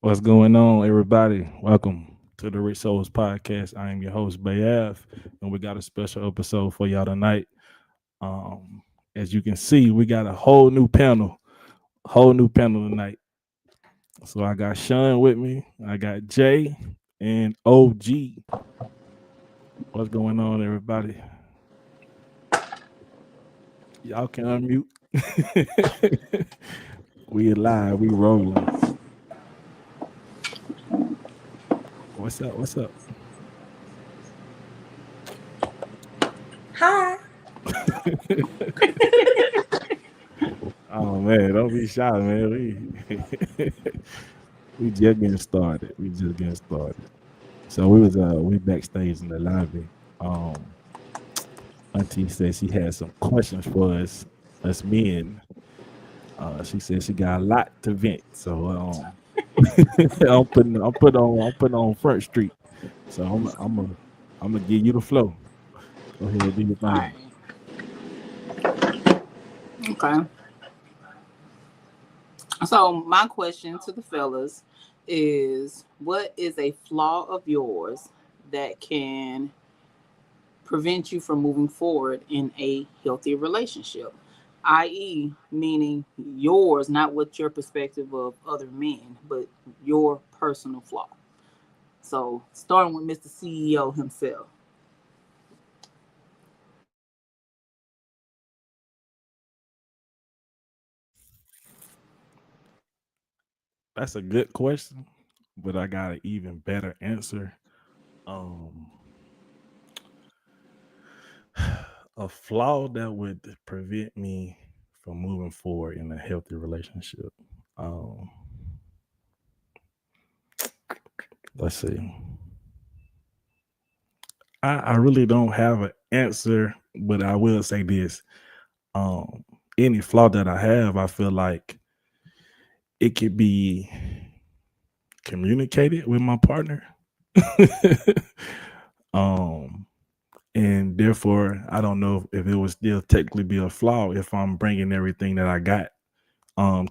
What's going on, everybody? Welcome to the Rich Souls Podcast. I am your host, Bayav, and we got a special episode for y'all tonight. Um, as you can see, we got a whole new panel tonight. So I got Sean with me, I got Jay and OG. What's going on, everybody? Y'all can unmute. We live, we rolling. What's up? What's up? Hi. Oh man, don't be shy, man. We just getting started. We just getting started. So we backstage in the lobby. Um, Auntie said she had some questions for us men. She said she got a lot to vent. So I'm putting on Front Street. So I'm gonna give you the flow. Go ahead, do your All right. thing. Okay. So my question to the fellas is, what is a flaw of yours that can prevent you from moving forward in a healthy relationship? I.e., meaning yours, not what your perspective of other men, but your personal flaw. So starting with Mr. CEO himself. That's a good question, but I got an even better answer. Um, a flaw that would prevent me from moving forward in a healthy relationship. Um, let's see. I really don't have an answer, but I will say this. Um, any flaw that I have, I feel like it could be communicated with my partner. um, and therefore, I don't know if it would still technically be a flaw if I'm bringing everything that I got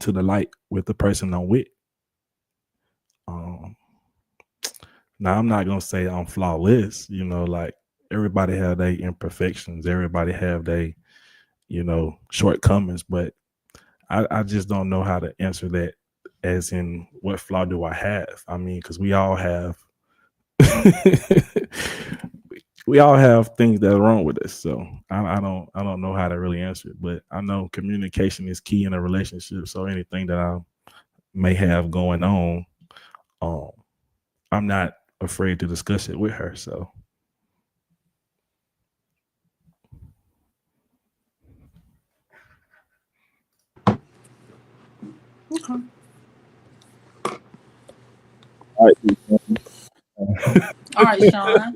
to the light with the person I'm with. Um, Now I'm not gonna say I'm flawless, like everybody have their imperfections, everybody have their, shortcomings, but I just don't know how to answer that as in what flaw do I have? I mean, because we all have we all have things that are wrong with us. So I don't know how to really answer it. But I know communication is key in a relationship. So anything that I may have going on, um, I'm not afraid to discuss it with her. So Okay. all right. All right, Sean.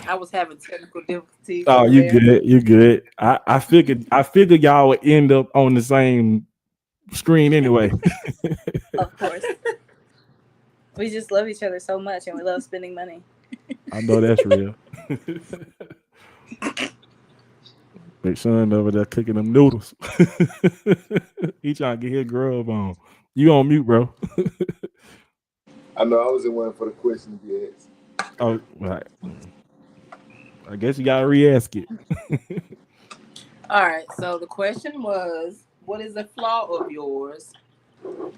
I was having technical difficulties Oh, over you there. good. You good. I figured y'all would end up on the same screen anyway. Of course. We just love each other so much and we love spending money. I know that's real. Big Son over there cooking them noodles. He trying to get his grub on. You on mute, bro. I know I was in one for the question to be asked. Oh, right. I guess you gotta re-ask it. All right. So the question was, what is a flaw of yours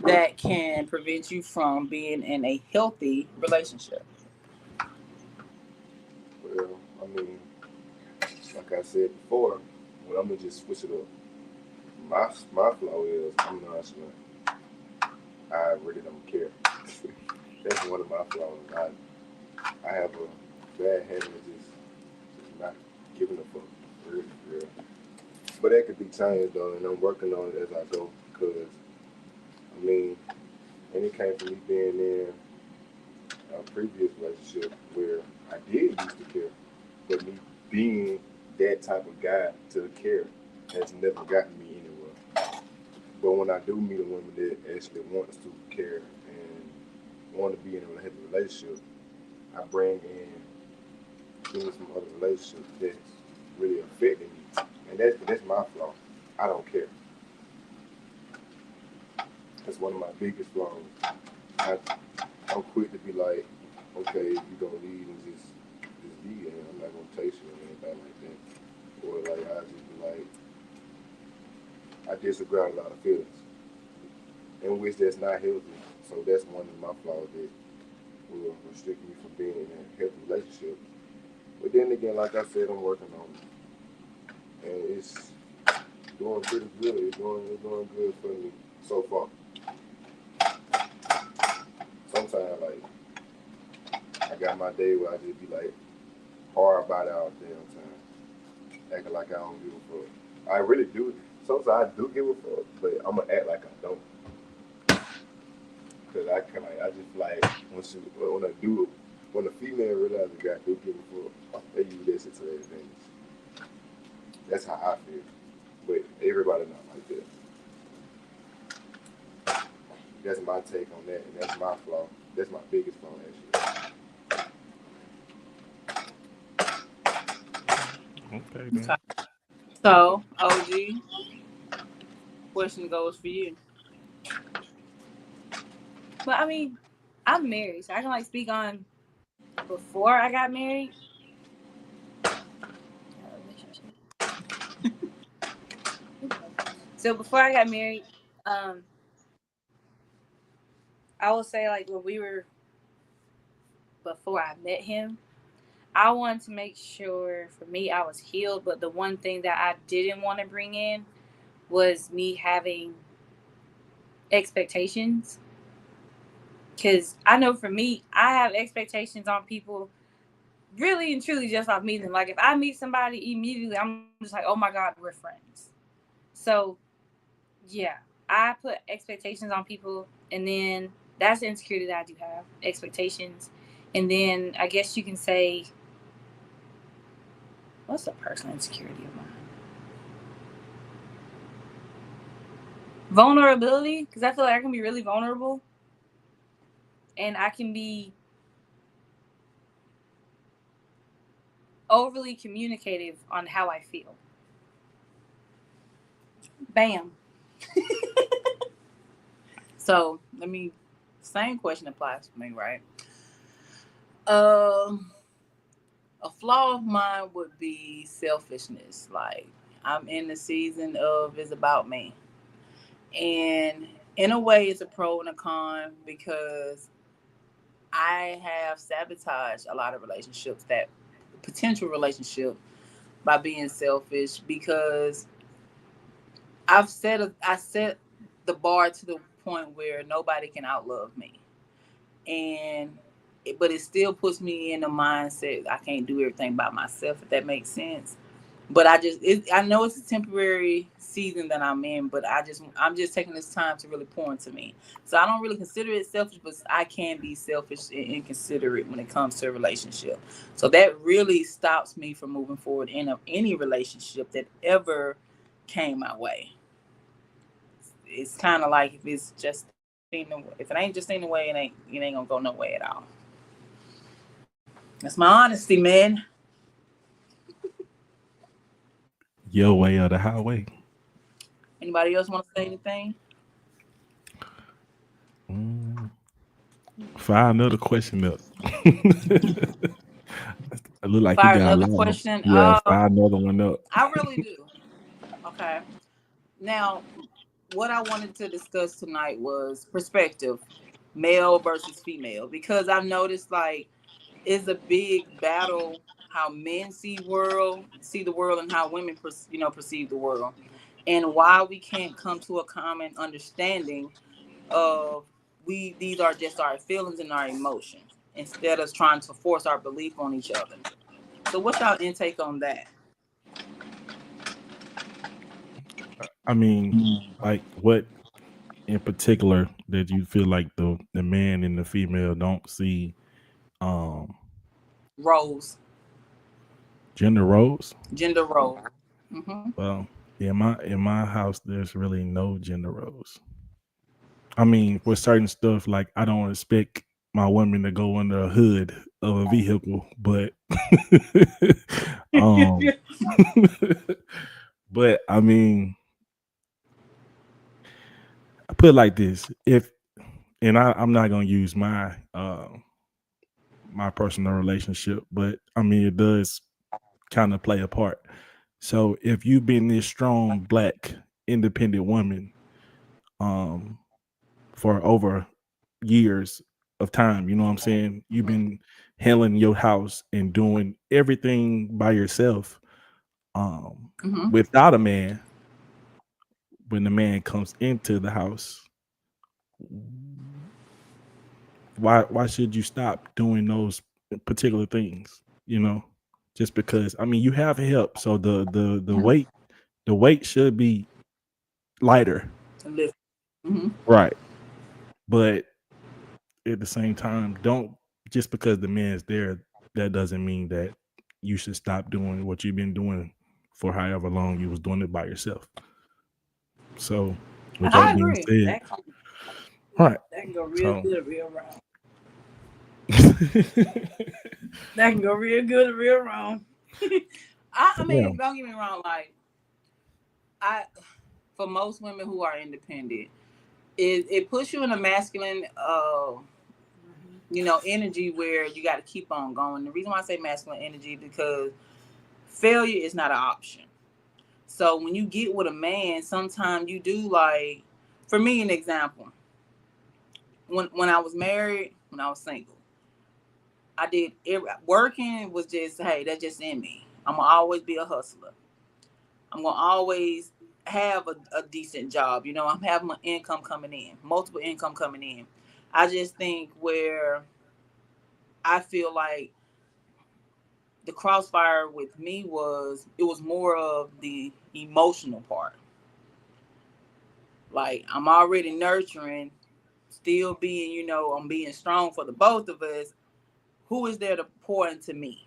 that can prevent you from being in a healthy relationship? Well, I mean, like I said before, well, I'm gonna just switch it up. My flaw is I'm nonchalant. I really don't care. That's one of my flaws. I have a bad habit of just not giving a fuck. Really, real. But that could be changed though, and I'm working on it as I go. Cause I mean, and it came from me being in a previous relationship where I did used to care, but me being that type of guy to care has never gotten me anywhere. But when I do meet a woman that actually wants to care and want to be in a healthy relationship, I bring in some other relationships that's really affecting me, and that's my flaw. I don't care. That's one of my biggest flaws. I'm quick to be like, okay, if you gonna leave and just be there, I'm not gonna taste you or anything like that. Or like I just be like, I disregard a lot of feelings, in which that's not healthy. So that's one of my flaws that will restrict me from being in a healthy relationship. But then again, like I said, I'm working on it, and it's doing pretty good. It's doing good for me so far. Sometimes, like, I got my day where I just be like hard about it all the damn time, acting like I don't give a fuck. I really do. Sometimes I do give a fuck, but I'm gonna act like I don't. Cause I just like when a female realizes a guy do give a fuck, they use that shit to their advantage. That's how I feel. But everybody not like that. That's my take on that, and that's my flaw. That's my biggest flaw, actually. Okay, then. So, OG, question goes for you. But I mean, I'm married, so I can like speak on before I got married. So before I got married, I will say like before I met him, I wanted to make sure for me I was healed. But the one thing that I didn't want to bring in was me having expectations. Because I know for me, I have expectations on people really and truly just off meeting them. Like if I meet somebody immediately, I'm just like, oh my God, we're friends. So yeah, I put expectations on people, and then that's the insecurity that I do have, expectations. And then I guess you can say, what's a personal insecurity of mine? Vulnerability, because I feel like I can be really vulnerable, and I can be overly communicative on how I feel. Bam. So same question applies to me, right? A flaw of mine would be selfishness. Like I'm in the season of it's about me. And in a way it's a pro and a con because I have sabotaged a lot of relationships, that potential relationship, by being selfish because I set the bar to the point where nobody can outlove me. But it still puts me in the mindset I can't do everything by myself, if that makes sense. But I know it's a temporary season that I'm in, but I'm just taking this time to really pour into me. So I don't really consider it selfish, but I can be selfish and inconsiderate when it comes to a relationship. So that really stops me from moving forward in any relationship that ever came my way. It's kind of like if it ain't just in the way, it ain't gonna go no way at all. That's my honesty, man. Your way or the highway. Anybody else want to say anything? Fire another question up. I look like Fire you got another a lot. question. Yeah, fire another one up. I really do. Okay. Now, what I wanted to discuss tonight was perspective, male versus female, because I've noticed like it's a big battle how men see the world, and how women perceive the world, and why we can't come to a common understanding of these are just our feelings and our emotions instead of trying to force our belief on each other. So what's your intake on that? I mean, like what in particular that you feel like the man and the female don't see Roles. gender roles? Gender role. Mm-hmm. Well, in my house there's really no gender roles. I mean, for certain stuff, like I don't expect my woman to go under a hood of a vehicle, but but I mean, I put it like this: if and I'm not gonna use my my personal relationship, but I mean it does kind of play a part. So if you've been this strong black independent woman um for over years of time, you know what I'm saying? You've been handling your house and doing everything by yourself Mhm. without a man. When the man comes into the house, why should you stop doing those particular things? You know, just because I mean you have help, so the weight should be lighter, Lift. Mhm. right? But at the same time, don't just because the man's there, that doesn't mean that you should stop doing what you've been doing for however long you was doing it by yourself. So, with I that being agree. said, right? That can go real So, good or real wrong. That can go real good or real wrong. I yeah, mean, don't get me wrong. Like, for most women who are independent, it puts you in a masculine, energy where you got to keep on going. The reason why I say masculine energy because failure is not an option. So when you get with a man, sometimes you do like. For me, an example. When I was married, when I was single, I did working was just hey, that's just in me. I'm gonna always be a hustler. I'm gonna always have a decent job. I'm having my income coming in, multiple income coming in. I just think where I feel like the crossfire with me was more of the emotional part. Like I'm already nurturing, still being, I'm being strong for the both of us. Who is there to pour into me,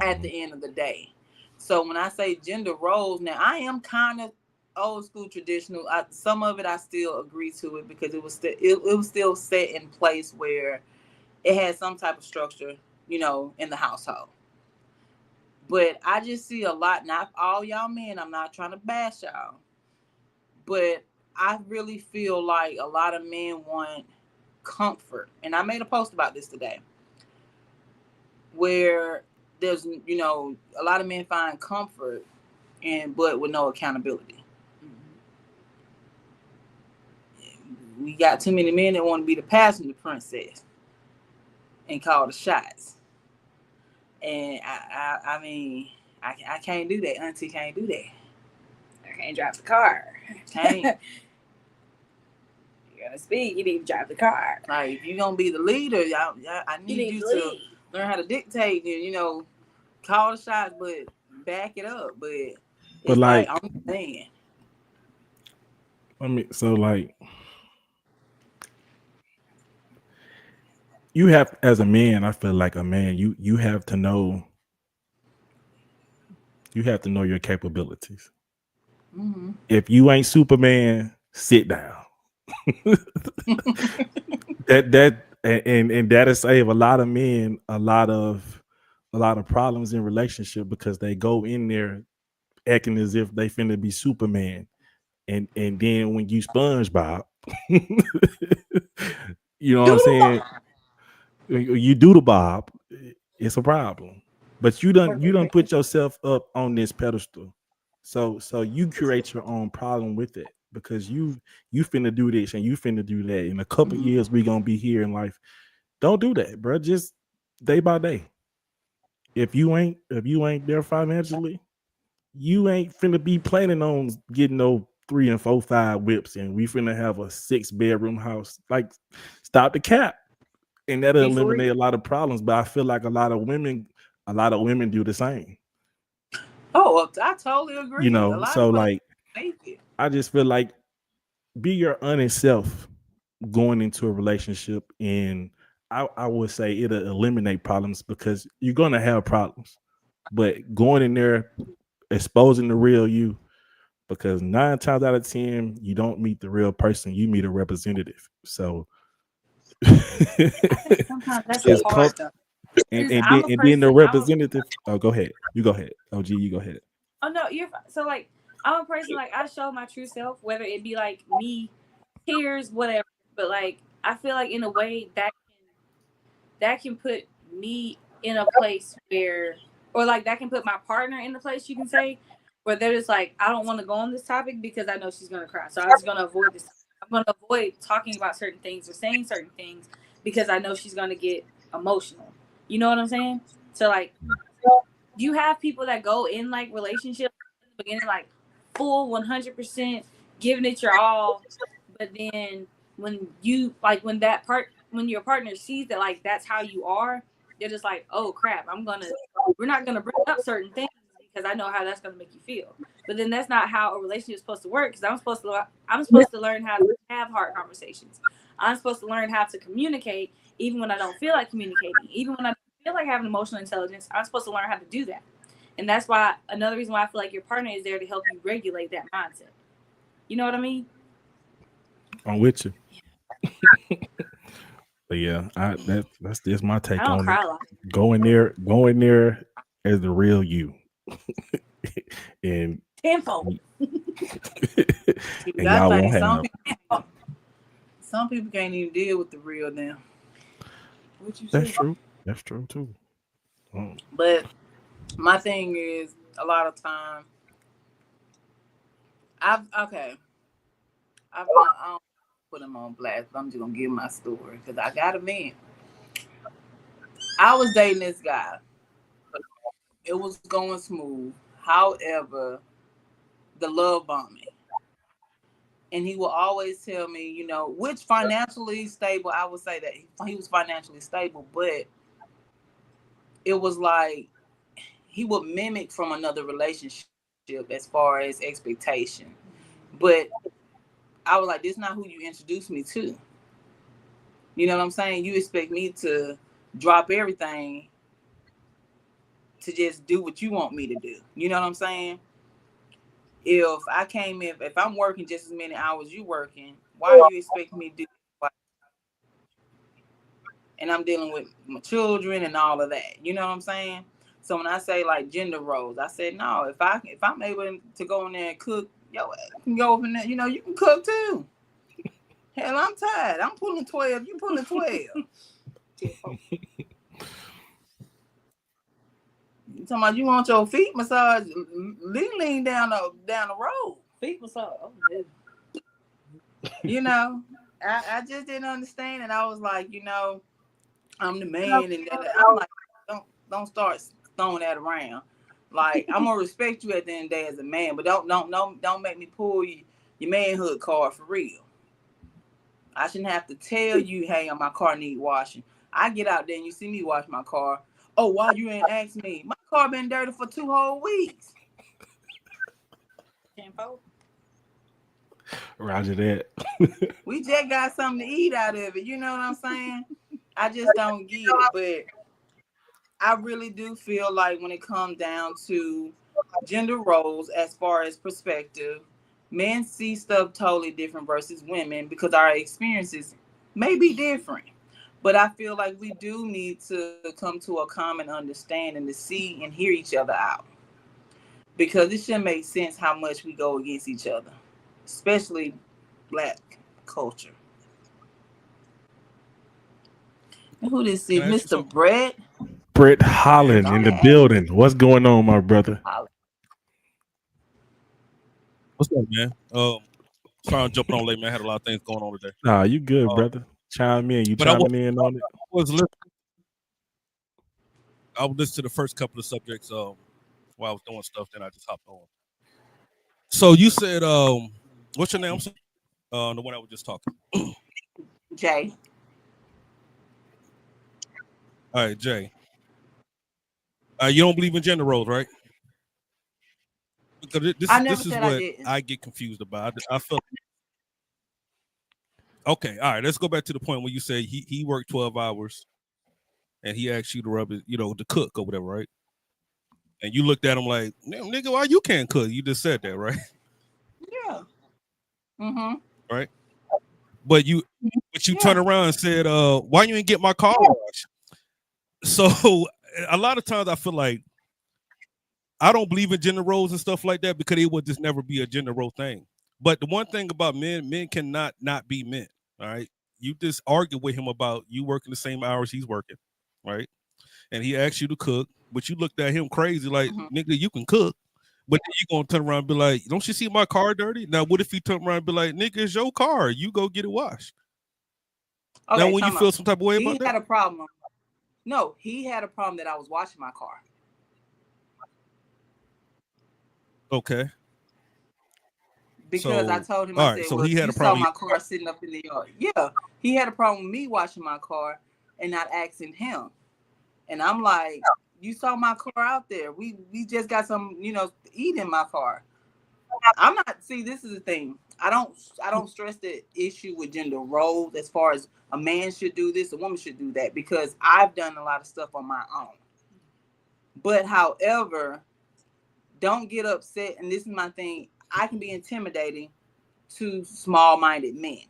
at the end of the day? So when I say gender roles, now I am kind of old school traditional. Some of it I still agree to it because it was still set in place where it had some type of structure, in the household. But I just see a lot, not all y'all men, I'm not trying to bash y'all, but I really feel like a lot of men want comfort. And I made a post about this today where there's, a lot of men find comfort but with no accountability. We got too many men that want to be the passenger princess and call the shots. And I mean, I can't do that. Auntie can't do that. I can't drive the car. Can't. You're gonna speak, you need to drive the car. Like if you're gonna be the leader, I need you to learn how to dictate and call the shots, but back it up. But it's like I'm saying. I mean, so like you have as a man, I feel like a man, you have to know your capabilities. Mm-hmm. If you ain't Superman, sit down. and that'll save a lot of men a lot of problems in relationship because they go in there acting as if they finna be Superman, and then when you SpongeBob, you know what I'm saying? You do the Bob, it's a problem. But you done put yourself up on this pedestal, so you create your own problem with it because you finna do this and you finna do that. In a couple years, we gonna be here in life. Don't do that, bro. Just day by day. If you ain't there financially, you ain't finna be planning on getting no 3 and 4, 5 whips, and we finna have a 6-bedroom house. Like, stop the cap, and that'll eliminate a lot of problems. But I feel like a lot of women do the same. Oh, I totally agree. So like, I just feel like be your honest self going into a relationship, and I would say it'll eliminate problems because you're gonna have problems, but going in there exposing the real you, because 9 times out of 10 you don't meet the real person, you meet a representative. So sometimes that's just hard though. And then the representative. Oh, go ahead. You go ahead. OG, you go ahead. Oh no, so like I'm a person like I show my true self, whether it be like me, tears, whatever. but like I feel like in a way that can put me in a place where, or like that can put my partner in the place, you can say, where they're just like, I don't want to go on this topic because I know she's gonna cry, so I'm just gonna avoid this. I'm gonna avoid talking about certain things or saying certain things because I know she's gonna get emotional. You know what I'm saying? So like, you have people that go in like relationships in the beginning like full 100% giving it your all, but then when you like when your partner sees that like that's how you are, they're just like, oh crap, we're not gonna bring up certain things because I know how that's gonna make you feel. But then that's not how a relationship is supposed to work, because I'm supposed to learn how to have hard conversations. I'm supposed to learn how to communicate even when I don't feel like communicating, even when I don't feel like having emotional intelligence. I'm supposed to learn how to do that. And that's why another reason why I feel like your partner is there to help you regulate that mindset. You know what I mean? I'm with you. But yeah, that's just my take I don't on cry it. a lot. Go in there as the real you. and Tenfold. See, and that y'all thing, won't have some people can't even deal with the real them. What you that's say? true. That's true too. But my thing is, a lot of time, I don't put him on blast, but I'm just gonna give my story because I got a man. I was dating this guy. It was going smooth. However, the love bombing. And he will always tell me, you know, which financially stable, I would say that he was financially stable, but it was like he would mimic from another relationship as far as expectation. But I was like, this is not who you introduced me to. You know what I'm saying? You expect me to drop everything to just do what you want me to do. You know what I'm saying? If I came in, if I'm working just as many hours you working, why are you expecting me to do that? And I'm dealing with my children and all of that. You know what I'm saying? So when I say like gender roles, I said no. If I'm able to go in there and cook, yo, I can go over there. You know, you can cook too. Hell, I'm tired. I'm pulling 12. You pulling 12. You talking about you want your feet massage? Lean down the road. Feet massage. Oh, yeah. You know, I just didn't understand, and I was like, you know, I'm the man, and I'm like, don't start throwing that around. Like, I'm gonna respect you at the end of the day as a man, but don't make me pull your manhood card for real. I shouldn't have to tell you, hey, my car need washing. I get out there and you see me wash my car. Oh, why you ain't ask me? My car been dirty for 2 whole weeks. Roger that. We just got something to eat out of it. You know what I'm saying? I just don't get it. But I really do feel like when it comes down to gender roles, as far as perspective, men see stuff totally different versus women because our experiences may be different. But I feel like we do need to come to a common understanding to see and hear each other out. Because it should make sense how much we go against each other, especially Black culture. And who this is? Mr. Brett? Brett Holland in the building. What's going on, my brother? What's up, man? Sorry I'm jumping on late, man. I had a lot of things going on today. Nah, you good, brother. Chime in. You chiming in on it? I would listen to the first couple of subjects while I was doing stuff, then I just hopped on. So you said, what's your name? The one I was just talking. Jay. All right, Jay. You don't believe in gender roles, right? Because this is what I get confused about. I feel. Okay, all right. Let's go back to the point where you say he worked 12 hours, and he asked you to rub it, to cook or whatever, right? And you looked at him like, nigga, why you can't cook? You just said that, right? Yeah. Mm-hmm. Right. But you turn around and said, why you ain't get my car washed? So a lot of times I feel like I don't believe in gender roles and stuff like that because it would just never be a gender role thing. But the one thing about men cannot not be men. All right. you just argued with him about you working the same hours he's working, right? And he asked you to cook, but you looked at him crazy like, nigga, you can cook. But then you gonna turn around and be like, don't you see my car dirty? Now, what if he turn around and be like, nigga, it's your car. You go get it washed. Okay, now, when you feel some type of way about he that? had a problem. No, he had a problem that I was washing my car. Okay. Because So, I told him, all I right, said, so well, he had you a saw problem. my car sitting up in the yard. Yeah, he had a problem with me washing my car and not asking him. And I'm like, you saw my car out there. We just got some, eat in my car. I'm not, see, this is the thing. I don't stress the issue with gender roles as far as a man should do this, a woman should do that, because I've done a lot of stuff on my own. But however, don't get upset. And this is my thing. I can be intimidating to small-minded men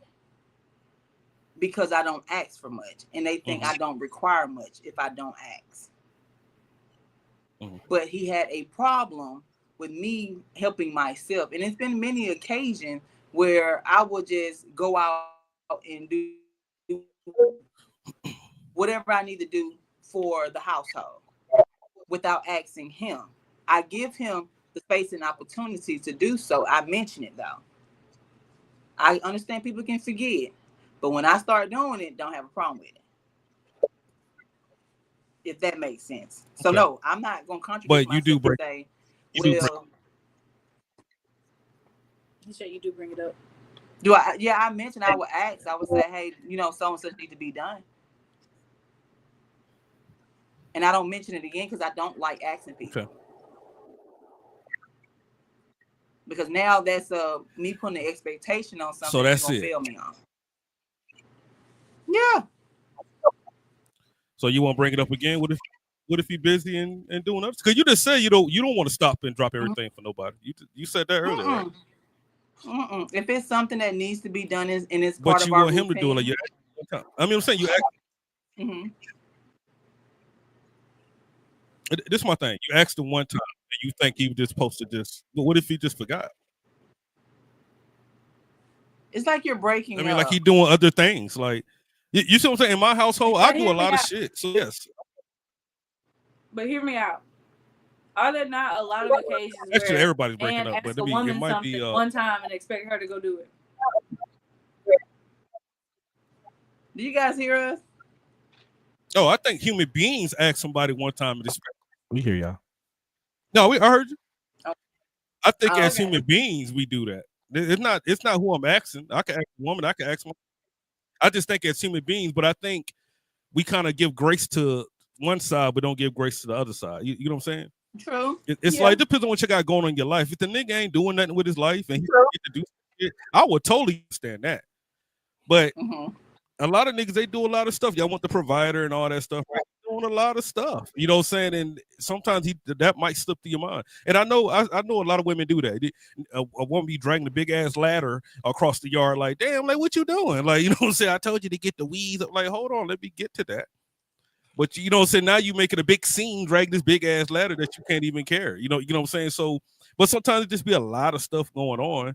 because I don't ask for much. And they think I don't require much if I don't ask. But he had a problem with me helping myself. And it's been many occasions where I will just go out and do whatever I need to do for the household without asking him. I give him the space and opportunity to do so. I mention it though. I understand people can forget, but when I start doing it, don't have a problem with it. If that makes sense. So no, I'm not going to contradict but you do myself bring. and say, well, You said you do bring it up. do I? Yeah, I mentioned I would ask. I would say, hey, so and such need to be done. And I don't mention it again because I don't like asking people. Okay. Because now that's me putting an expectation on something So that's you're it. gonna fail me on. Yeah. So you won't bring it up again? What if you're busy and doing other? Because you just said you don't want to stop and drop everything for nobody. You said that earlier, right? If it's something that needs to be done and it's But part you of our want him routine, to do it like you asked him one time. I mean, I'm saying you asked. This is my thing. You asked him one time and you think he was just supposed to just. But what if he just forgot? It's like you're breaking. I mean, like he doing other things. Like you see what I'm saying? In my household, I do a lot of shit. So yes. But hear me out. Are there not a lot of occasions Actually, where everybody's breaking up, but ask a woman it might something be one time and expect her to go do it? Do you guys hear us? Oh, I think human beings ask somebody one time and expect. We hear y'all. No, I heard you. Oh. I think as human beings we do that. It's not who I'm asking. I can ask a woman. I can ask one. I just think as human beings, but I think we kind of give grace to one side, but don't give grace to the other side. You know what I'm saying? True. It's like, it depends on what you got going on in your life. If the nigga ain't doing nothing with his life and he get to do shit, I would totally understand that. But a lot of niggas, they do a lot of stuff. Y'all want the provider and all that stuff. Right? Doing a lot of stuff. You know what I'm saying? And sometimes that might slip through your mind. And I know a lot of women do that. A woman be dragging the big ass ladder across the yard, like, damn, like what you doing? Like, you know what I'm saying? I told you to get the weeds up. Like, hold on, let me get to that. But you know what I'm saying? Now you making a big scene, drag this big ass ladder that you can't even carry. You know what I'm saying? So, but sometimes it just be a lot of stuff going on.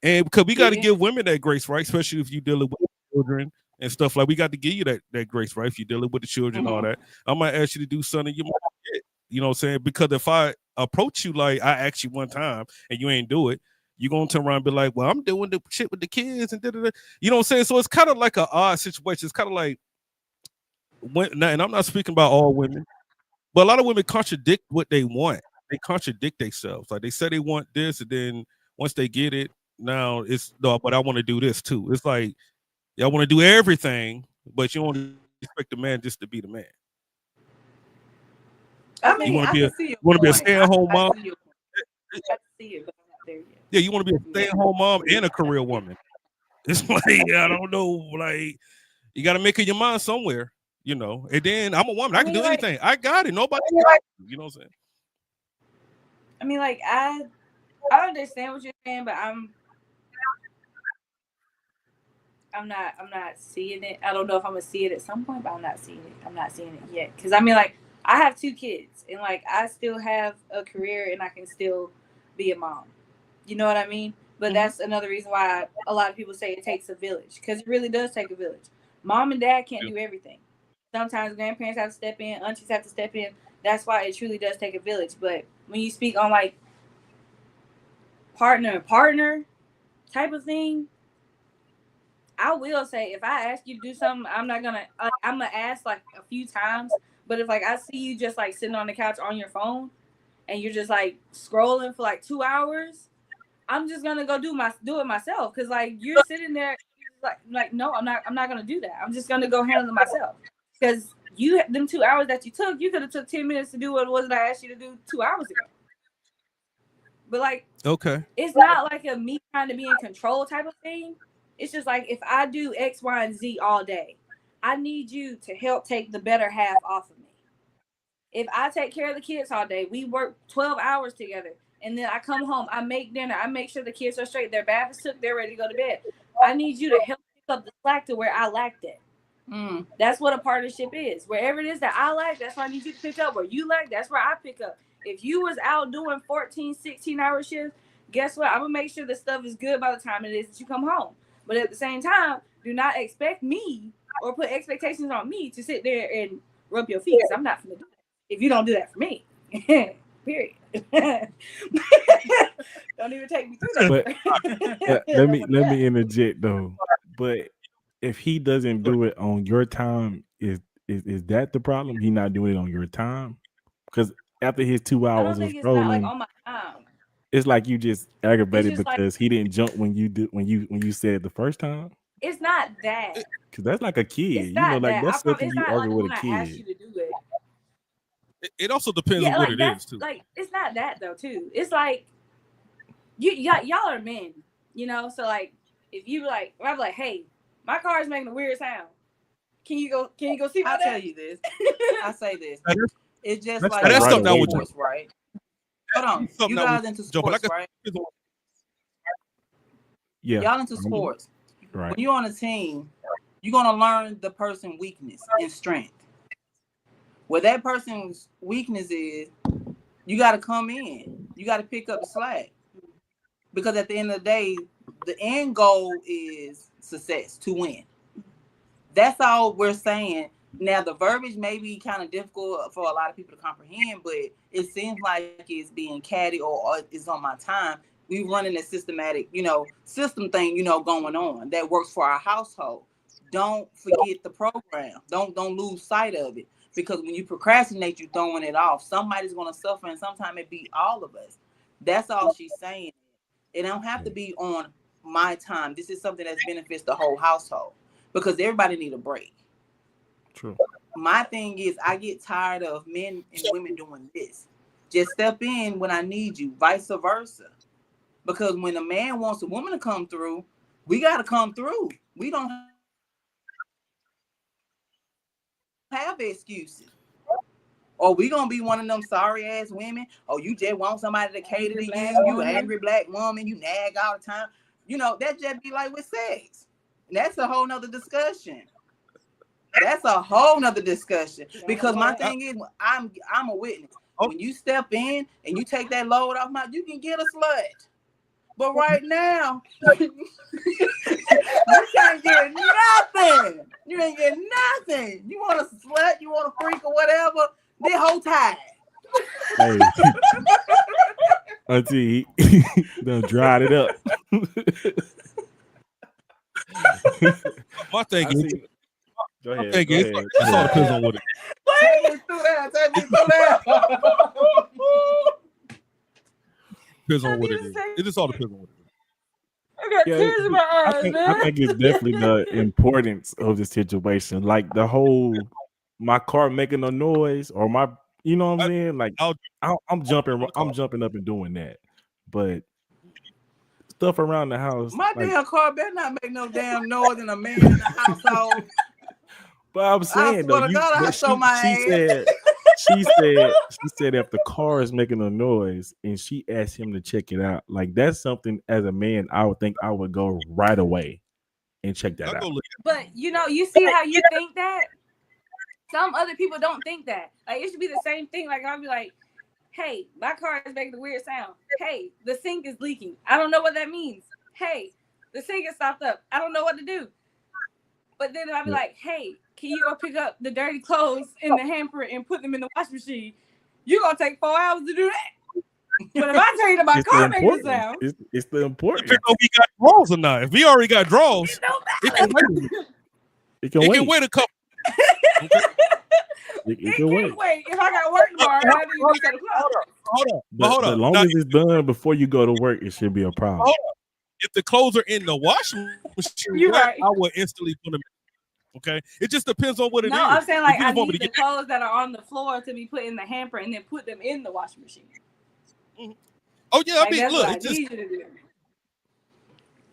And because we got to give women that grace, right? Especially if you're dealing with children and stuff, like we got to give you that grace, right? If you're dealing with the children, all that. I might ask you to do something you might get, you know what I'm saying? Because if I approach you like I asked you one time and you ain't do it, you're gonna turn around and be like, well, I'm doing the shit with the kids and da-da-da. You know what I'm saying? So it's kind of like an odd situation. It's kind of like and I'm not speaking about all women, but a lot of women contradict what they want. They contradict themselves. Like they say they want this, and then once they get it, now it's no, but I want to do this too. It's like y'all want to do everything, but you don't expect the man just to be the man. I mean, you want to be a stay-at-home mom. I see it, but I'm not there yet. Yeah, you want to be a stay-at-home mom and a career woman. It's like I don't know, like you got to make up your mind somewhere. You know, and then I'm a woman. I can do anything. I got it. Nobody got it. You know what I'm saying? I mean, like, I understand what you're saying, but I'm not seeing it. I don't know if I'm gonna see it at some point, but I'm not seeing it. I'm not seeing it yet. Because I mean, like, I have 2 kids, and like I still have a career, and I can still be a mom. You know what I mean? But that's another reason why a lot of people say it takes a village, because it really does take a village. Mom and dad can't do everything. Sometimes grandparents have to step in, aunties have to step in. That's why it truly does take a village. But when you speak on like partner type of thing, I will say if I ask you to do something, I'm gonna ask like a few times. But if like I see you just like sitting on the couch on your phone and you're just like scrolling for like 2 hours, I'm just gonna go do it myself, because like you're sitting there like no, I'm not gonna do that. I'm just gonna go handle it myself, because them 2 hours that you could have took 10 minutes to do what it was that I asked you to do 2 hours ago. But like, Okay. It's not like a me trying to be in control type of thing. It's just like, if I do X, Y, and Z all day, I need you to help take the better half off of me. If I take care of the kids all day, we work 12 hours together, and then I come home, I make dinner, I make sure the kids are straight, their bath is took, they're ready to go to bed. I need you to help pick up the slack to where I lacked it. That's what a partnership is. Wherever it is that I lack, that's where I need you to pick up. Where you lack, that's where I pick up. If you was out doing 14, 16-hour shifts, guess what? I'm going to make sure the stuff is good by the time it is that you come home. But at the same time, do not expect me or put expectations on me to sit there and rub your feet, because I'm not going to do that if you don't do that for me. Period. Don't even take me through that. But let me interject though. But if he doesn't do it on your time, is that the problem? He not doing it on your time? Because after his 2 I don't hours of think it's not like scrolling, on my time. it's like you just aggravated just like- because he didn't jump when you said it the first time. It's not that. Because that's like a kid. It's You not know, like that. that's something It's you not argue like with when a I asked you kid. to do it. It also depends on Yeah, what like it that's is too. like, it's not that though too. It's like y'all are men, you know. So like, if I'm like, hey, my car is making a weird sound. Can you go see about I'll that? tell you this. I say this. It's just That's like like that's right something I away, would though. sports, right? Hold on. Something You that guys would into jump, sports, like right? Yeah. Y'all into sports. Right. When you're on a team, you're gonna learn the person's weakness and strength. Where that person's weakness is, you got to come in. You got to pick up the slack. Because at the end of the day, the end goal is success, to win. That's all we're saying. Now, the verbiage may be kind of difficult for a lot of people to comprehend, but it seems like it's being catty or it's on my time. We're running a systematic, system thing, going on that works for our household. Don't forget the program. Don't lose sight of it. Because when you procrastinate, you're throwing it off. Somebody's going to suffer, and sometimes it be all of us. That's all she's saying. It don't have to be on my time. This is something that benefits the whole household, because everybody need a break. True. My thing is, I get tired of men and women doing this. Just step in when I need you, vice versa. Because when a man wants a woman to come through, we got to come through. We don't have excuses. Or we gonna be one of them sorry ass women. Oh, you just want somebody to cater to you. You angry black woman. You nag all the time. That just be like with sex. And that's a whole nother discussion. Because my thing is, I'm a witness. When you step in and you take that load off you can get a slut. But right now, you can't get nothing. You ain't get nothing. You want a slut, you want a freak or whatever, this whole time. Hey. Auntie, done dried it up. My thing is, Go ahead. it all depends on what it is. Take me through that. Depends on what it is. It just all depends on what it is. I got tears in my eyes, I think it's definitely the importance of the situation. Like the whole, my car making a noise, or my, you know what I'm saying? Like I'm jumping up and doing that. But stuff around the house, my damn car better not make no damn noise in a man in the household. But I'm saying though, she said if the car is making a noise and she asked him to check it out, like that's something as a man I would think I would go right away and check that out. But you see how you think that? Some other people don't think that. Like, it should be the same thing. Like, I'll be like, Hey, my car is making a weird sound. Hey, the sink is leaking. I don't know what that means. Hey, the sink is stopped up. I don't know what to do. But then I'll be like, hey, can you go pick up the dirty clothes in the hamper and put them in the washing machine? You're going to take 4 hours to do that. But if I tell you that my car makes a sound. It's the important. Depends on if we got drawers or not. If we already got drawers, it can wait. It can It wait. can wait a couple. It can wait. If I got work tomorrow, I need to do Hold on. But Hold as on. long Now, as it's done before you go to work, it should be a problem. Hold if the clothes are in the washing machine, You're right. I would instantly put them in. Okay? It just depends on what it is. No, I'm saying like If you I just want me need to the clothes that are on the floor to be put in the hamper and then put them in the washing machine. Oh yeah, I Like, mean, that's look, what I it's just need you to do.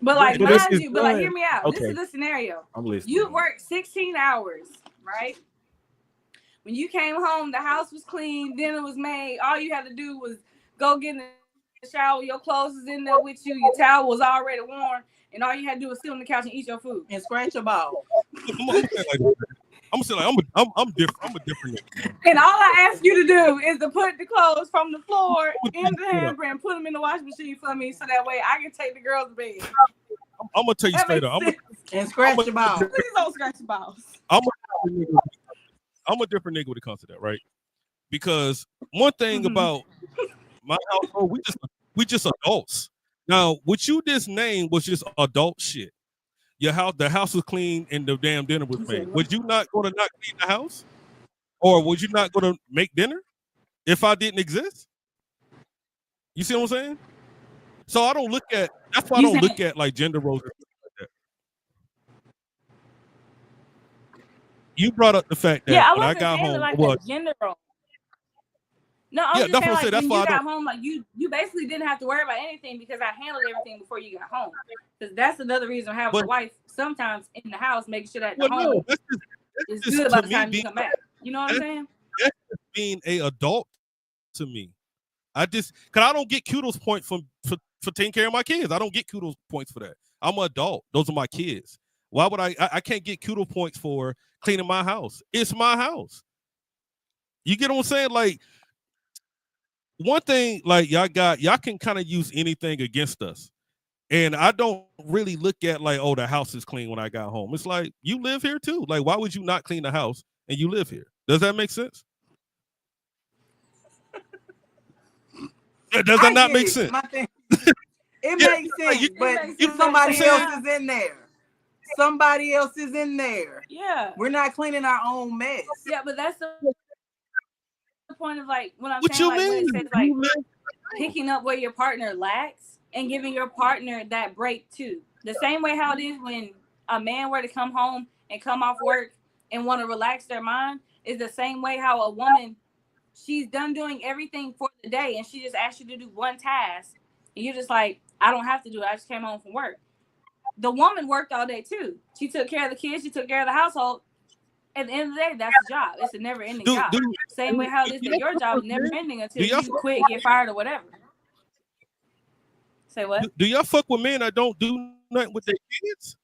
But like, But this mind is you, but like, done. hear me out. This Okay. is the scenario. I'm listening. You worked 16 hours, right? When you came home, the house was clean, dinner was made. All you had to do was go get in the shower. Your clothes is in there with you. Your towel was already worn, and all you had to do was sit on the couch and eat your food. And scratch your ball. I'm saying like I'm different. I'm a different nigga. And all I ask you to do is to put the clothes from the floor in the hamper and put them in the washing machine for me, so that way I can take the girls to bed. I'm gonna tell you That straight makes up. sense. And scratch your ball. Please don't scratch your balls. I'm a different nigga when it comes to that, right? Because one thing about my household, we just adults. Now, what you just named was just adult shit. The house was clean, and the damn dinner was made. Was you not going to not clean the house, or was you not going to make dinner if I didn't exist? You see what I'm saying? So I don't look at. That's why I don't look at like gender roles. Like that. You brought up the fact that I when I wasn't got saying home, like what? a gender role. No, I'm Yeah, just that's saying what I'm like saying. That's when why you I got don't. home, like you basically didn't have to worry about anything because I handled everything before you got home. Because that's another reason having a wife sometimes in the house, making sure that the home is good by the time you come back. You know what I'm saying? That's just being a adult to me. Because I don't get kudos points for taking care of my kids. I don't get kudos points for that. I'm an adult. Those are my kids. Why would I can't get kudos points for cleaning my house? It's my house. You get what I'm saying? Like, one thing, like y'all can kind of use anything against us. And I don't really look at like, oh, the house is clean when I got home. It's like, you live here too. Like, why would you not clean the house and you live here? Does that make sense? Does that not make sense? It makes sense, but somebody else is in there. Somebody else is in there. Yeah. We're not cleaning our own mess. Yeah, but that's the point of like when I'm What saying you like mean? when it says like picking up where your partner lacks and giving your partner that break too. The same way how it is when a man were to come home and come off work and want to relax their mind is the same way how a woman, she's done doing everything for the day and she just asked you to do one task and you're just like, I don't have to do it. I just came home from work. The woman worked all day too. She took care of the kids. She took care of the household. At the end of the day, that's the job. It's a never-ending job. Same way how it is that your job is never-ending until you quit, get fired, or whatever. Say what? Do y'all fuck with men that don't do nothing with their kids?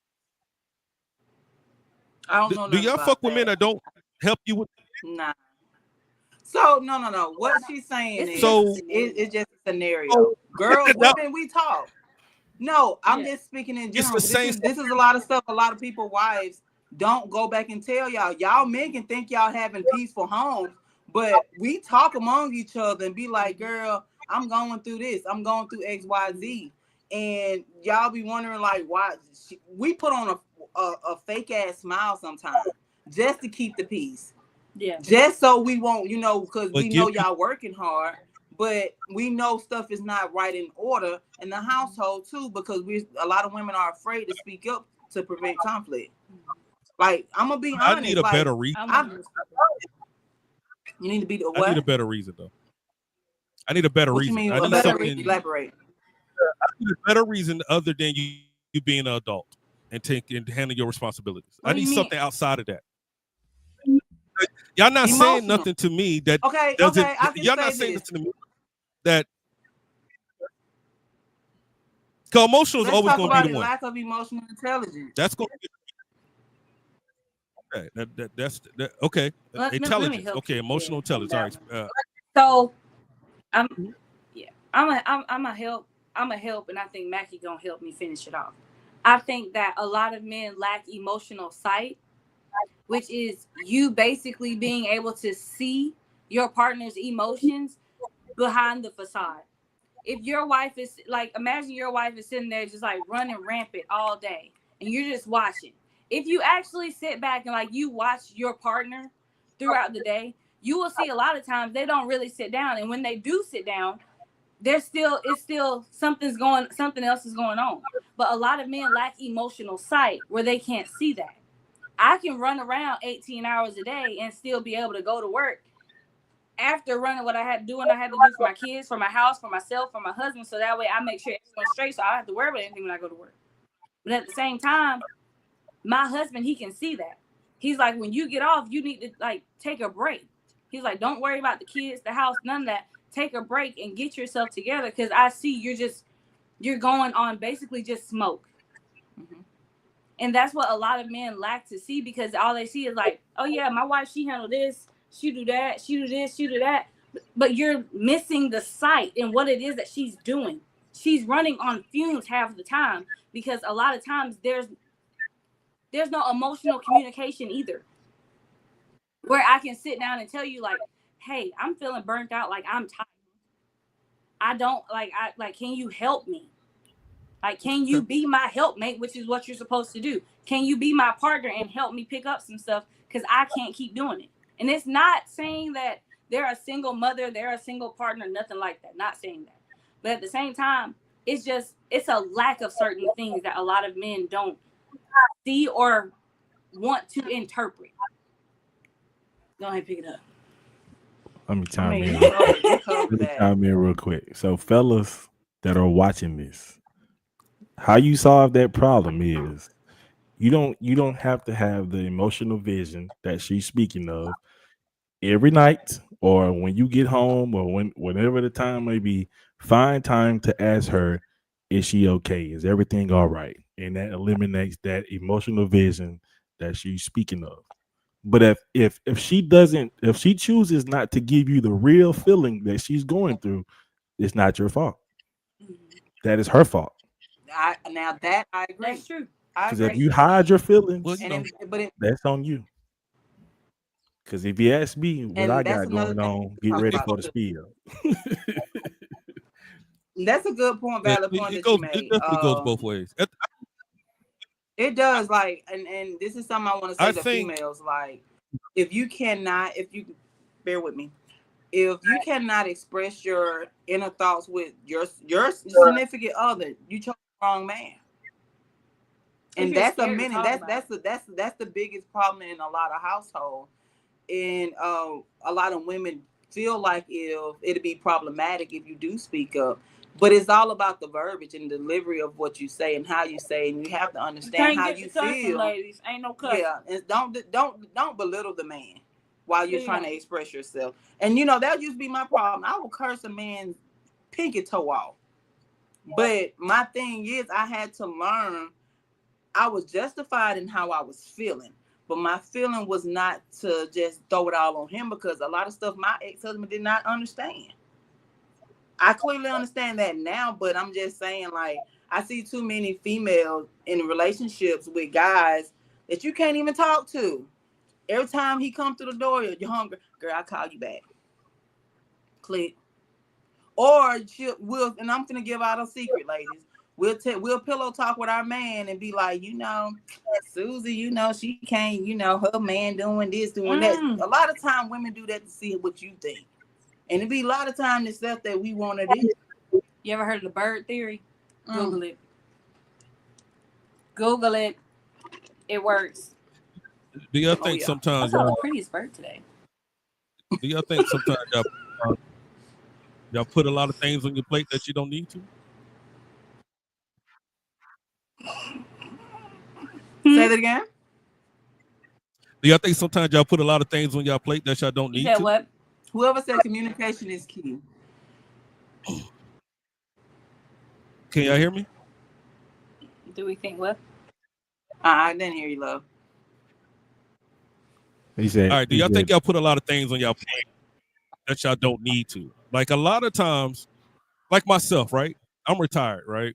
I don't know. Do y'all fuck with men that don't help you with? Nah. So no. What she's saying is, it's just a scenario. Girls, women, we talk. No, I'm just speaking in general. This is a lot of stuff. A lot of people, wives, don't go back and tell y'all. Y'all men can think y'all having peaceful homes, but we talk among each other and be like, girl, I'm going through this. I'm going through X, Y, Z. And y'all be wondering like, why we put on a fake ass smile sometimes just to keep the peace. Yeah. Just so we won't, because we know y'all working hard, but we know stuff is not right in order in the household too, because a lot of women are afraid to speak up to prevent conflict. Like, I'm gonna be honest. I need a better reason. You need to be the what? I need a better reason though. I need a better reason. You mean, I need better something. reason? Elaborate. I need a better reason other than you being an adult and handling your responsibilities. I need something outside of that. Y'all not saying nothing to me that doesn't. Y'all not saying this to me that. Because emotional is always going to be the one. Lack of emotional intelligence. That's going to be. Okay, that's okay. Intelligence. Okay, emotional intelligence. All right. So I'm a help, and I think Mackie gonna help me finish it off. I think that a lot of men lack emotional sight, which is you basically being able to see your partner's emotions behind the facade. If your wife is like, imagine your wife is sitting there just like running rampant all day and you're just watching. If you actually sit back and like you watch your partner throughout the day, you will see a lot of times they don't really sit down. And when they do sit down, it's still something else is going on. But a lot of men lack emotional sight where they can't see that. I can run around 18 hours a day and still be able to go to work after running what I had to do for my kids, for my house, for myself, for my husband. So that way I make sure everyone's straight. So I don't have to worry about anything when I go to work. But at the same time, my husband, he can see that. He's like, when you get off, you need to like take a break. He's like, don't worry about the kids, the house, none of that. Take a break and get yourself together. Cause I see you're going on basically just smoke. Mm-hmm. And that's what a lot of men lack to see, because all they see is like, oh yeah, my wife, she handled this, she do that, she do this, she do that. But you're missing the sight and what it is that she's doing. She's running on fumes half the time, because a lot of times there's no emotional communication either, where I can sit down and tell you like, hey, I'm feeling burnt out, like I'm tired. Can you help me? Like, can you be my helpmate, which is what you're supposed to do? Can you be my partner and help me pick up some stuff? Because I can't keep doing it. And it's not saying that they're a single mother, they're a single partner, nothing like that. Not saying that. But at the same time, it's a lack of certain things that a lot of men don't see or want to interpret. Go ahead and pick it up. Let me chime in real quick. So, fellas that are watching this, how you solve that problem is you don't have to have the emotional vision that she's speaking of every night or when you get home or whenever the time may be. Find time to ask her, is she okay? Is everything all right? And that eliminates that emotional vision that she's speaking of. But if she chooses not to give you the real feeling that she's going through, it's not your fault. That is her fault. I agree. That's true. Because if you hide your feelings, well, that's on you. Because if you ask me what I got going on, get ready for the spill. That's a good point, valid point that you made. It definitely goes both ways. It does, like, and this is something I want to say to females. Like, if you bear with me, if you cannot express your inner thoughts with your significant other, you chose the wrong man. And that's the biggest problem in a lot of households. And a lot of women feel like it'd be problematic if you do speak up. But it's all about the verbiage and delivery of what you say and how you say, and you have to understand how you feel. Ladies, ain't no cussing. Yeah, and don't belittle the man while you're trying to express yourself. And that used to be my problem. I would curse a man's pinky toe off. But my thing is, I had to learn. I was justified in how I was feeling, but my feeling was not to just throw it all on him, because a lot of stuff my ex-husband did not understand. I clearly understand that now, but I'm just saying, like, I see too many females in relationships with guys that you can't even talk to. Every time he comes through the door, you're hungry. Girl, I'll call you back. Click. Or and I'm gonna give out a secret, ladies. We'll pillow talk with our man and be like, Susie, she can't, her man doing this, doing that. A lot of time women do that to see what you think. And it be a lot of time the stuff that we want to do. You ever heard of the bird theory? Google it. Google it. It works. Do y'all think sometimes I saw the prettiest bird today? Do y'all think sometimes y'all put a lot of things on your plate that you don't need to? Say that again. Do y'all think sometimes y'all put a lot of things on y'all plate that y'all don't need to? What? Whoever said communication is key. Can y'all hear me? Do we think what? I didn't hear you, love. He said, all right, do y'all think y'all put a lot of things on y'all plate that y'all don't need to. Like a lot of times, like myself, right? I'm retired, right?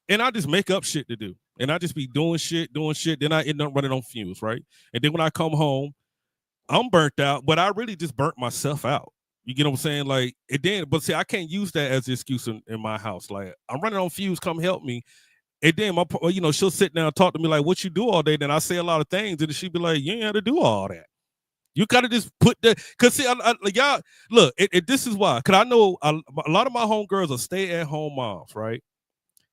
And I just make up shit to do. And I just be doing shit. Then I end up running on fumes, right? And then when I come home, I'm burnt out, but I really just burnt myself out. You get what I'm saying? Like, it then, but see, I can't use that as an excuse in my house. Like, I'm running on fumes, come help me. And then she'll sit down and talk to me like, what you do all day? Then I say a lot of things, and she'll be like, you ain't have to do all that. You gotta just put that, cause see, y'all look. This is why, cause I know a lot of my homegirls are stay-at-home moms, right?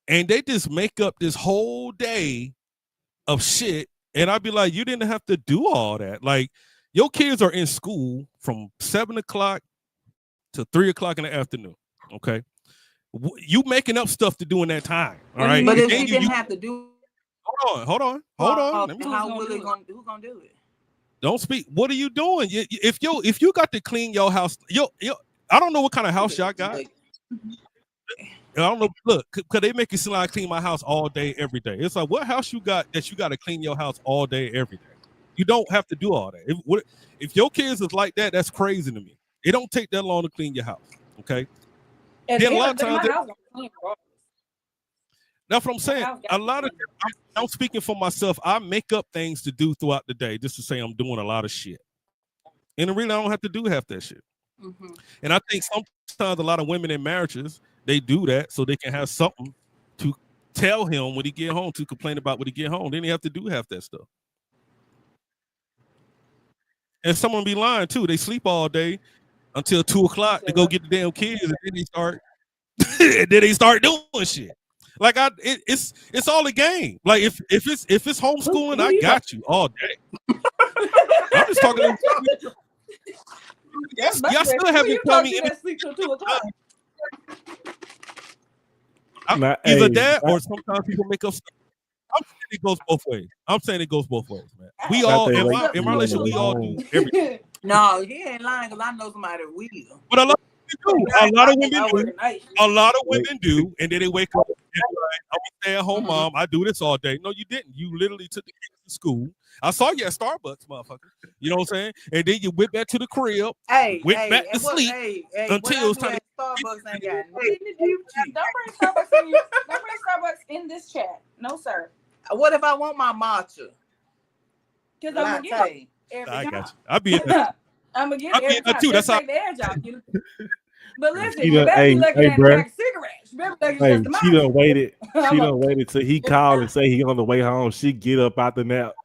And they just make up this whole day of shit, and I'd be like, you didn't have to do all that. Like, your kids are in school from 7 o'clock to 3 o'clock in the afternoon. Okay, you making up stuff to do in that time. All right, but if you didn't have to do, hold on. How will it gonna? Who gonna do it? Don't speak. What are you doing? If you got to clean your house, I don't know what kind of house y'all got. I don't know. Look, because they make it seem like I clean my house all day, every day. It's like, what house you got that you got to clean your house all day, every day? You don't have to do all that. If your kids is like that, that's crazy to me. It don't take that long to clean your house. Okay. And then a lot of my times, house is clean, bro. that's what I'm saying. A lot of I'm speaking for myself. I make up things to do throughout the day just to say I'm doing a lot of shit. And really, I don't have to do half that shit. Mm-hmm. And I think sometimes a lot of women in marriages, they do that so they can have something to tell him when he get home, to complain about when he get home. Then they have to do half that stuff. And someone be lying too. They sleep all day until 2 o'clock to go get the damn kids, and then they start doing shit. Like it's all a game. Like if it's homeschooling, I got you all day. I'm just talking. Y'all still haven't told me sleep till 2 o'clock. Either that or sometimes people make up stuff. I'm saying it goes both ways, man. We all in my relationship, we all do everything. No, he ain't lying because I know somebody that will. But a lot of women do, and then they wake up and like, I'm a stay-at-home mom. I do this all day. No, you didn't. You literally took the kids to school. I saw you at Starbucks, motherfucker. You know what I'm saying? And then you went back to the crib, went back to sleep until it's time to Starbucks ain't got nothing to do with you. Don't bring Starbucks in. Don't bring Starbucks in this chat. No, sir. What if I want my matcha? Because I'm gonna get it every I time. got you. I'll be in there. I'm gonna get it every time. Too. That's how. The edge off, you know? But listen, She you done- better hey, be looking hey, at bruh. a pack of cigarettes. You better be looking Hey, at the she done waited. I'm She a- done waited till he called and say he on the way home. She get up out the nap.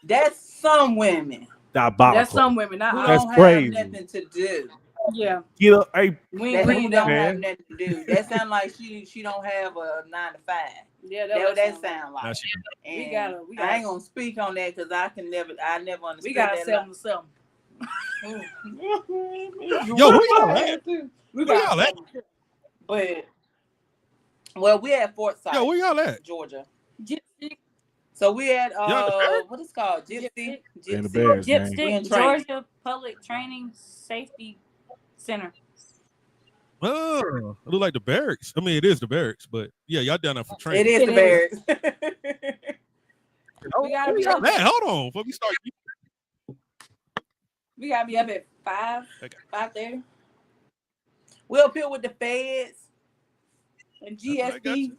That's some women Diabolical. That's some women. who Not That's don't crazy. have nothing to do. yeah. Get up. Hey, We That ain't who doing don't that. have nothing to do. That sound like she don't have a 9 to 5. Yeah, That what that sound Now like. she- And We gotta- I ain't gonna speak on that because I never understood We got that. 7 to 7. Yo, where y'all at? We Where got y'all at? 7. But well, we at Fort Sight, Yo, where y'all at? Georgia. Gypsy, So we at Yeah, what is it called? Gypsy. And the Gypsy. Bears, man. We in Gypsy, training. Georgia Public Training Safety Center. Oh, it look like the barracks. I mean, it is the barracks, but yeah, y'all down there for It training. is the It Bears. We gotta Where be y'all up. at? Hold on, before we start. We gotta be up at 5, Okay. 5:30, We up here with the feds and I got GSP. you.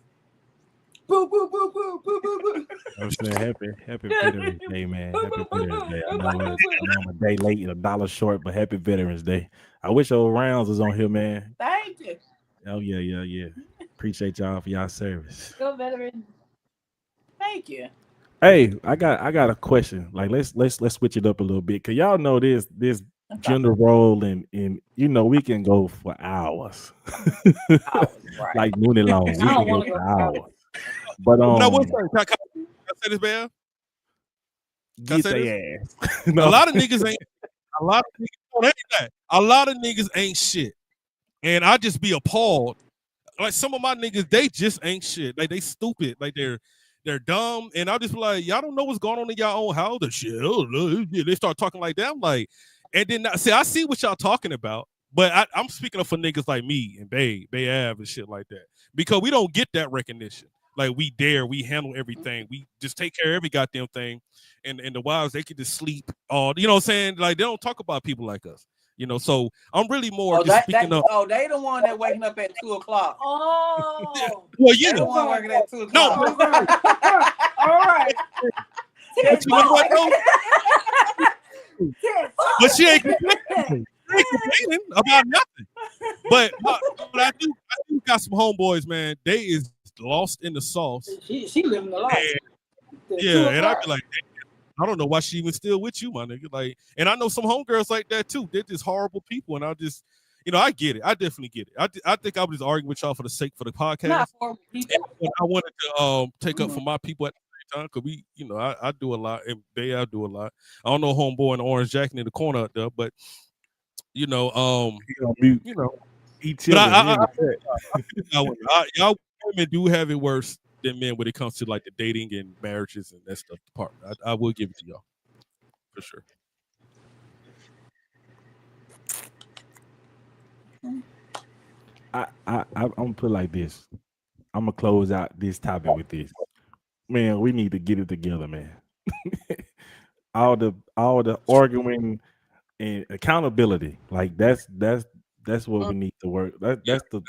Boo boo boo boo boo boo boo. I'm saying happy Veterans Day, man. Happy Veterans Day. I know I'm a day late and $1 short, but happy Veterans Day. I wish old Rounds was on here, man. Thank you. Oh yeah. Appreciate y'all for y'all service. Go veteran. Thank you. Hey, I got a question. Like let's switch it up a little bit. Cause y'all know this gender role and you know we can go for hours. Right. Like Mooney Long. We I don't can go wanna for go. hours. But Now, what's that? Can I say this, man? get say their ass. A lot of niggas ain't. A lot of niggas don't hate that. A lot of niggas ain't shit, and I just be appalled. Like some of my niggas, they just ain't shit. Like they stupid. Like they're dumb, and I just be like, y'all don't know what's going on in y'all own house. The shit. They start talking like that. I'm like, and then see, I see what y'all talking about, but I'm speaking of for niggas like me and Bay Ave and shit like that because we don't get that recognition. like we handle everything. We just take care of every goddamn thing. And the wives, they could just sleep all, you know what I'm saying? Like they don't talk about people like us. You know, so I'm really more just speaking up. Oh, they the one that waking up at 2:00. Oh, Well, They the one working at 2:00. No, all right. but you know what though? But she ain't complaining about nothing. But I do got some homeboys, man. They is lost in the sauce. She living the life. Yeah, and I be like, I don't know why she even still with you, my nigga. Like, and I know some homegirls like that too. They're just horrible people, and I just, you know, I get it. I definitely get it. I think I was just arguing with y'all for the podcast. Not horrible people. And I wanted to take up for my people at the same time because we, you know, I do a lot, and I do a lot. I don't know homeboy in the orange jacket in the corner out there, but you know, you know, but y'all women do have it worse than men when it comes to like the dating and marriages and that stuff. Part I will give it to y'all for sure. I'm gonna put it like this. I'm gonna close out this topic with this. Man, we need to get it together, man. all the arguing and accountability, like that's what we need to work. That's the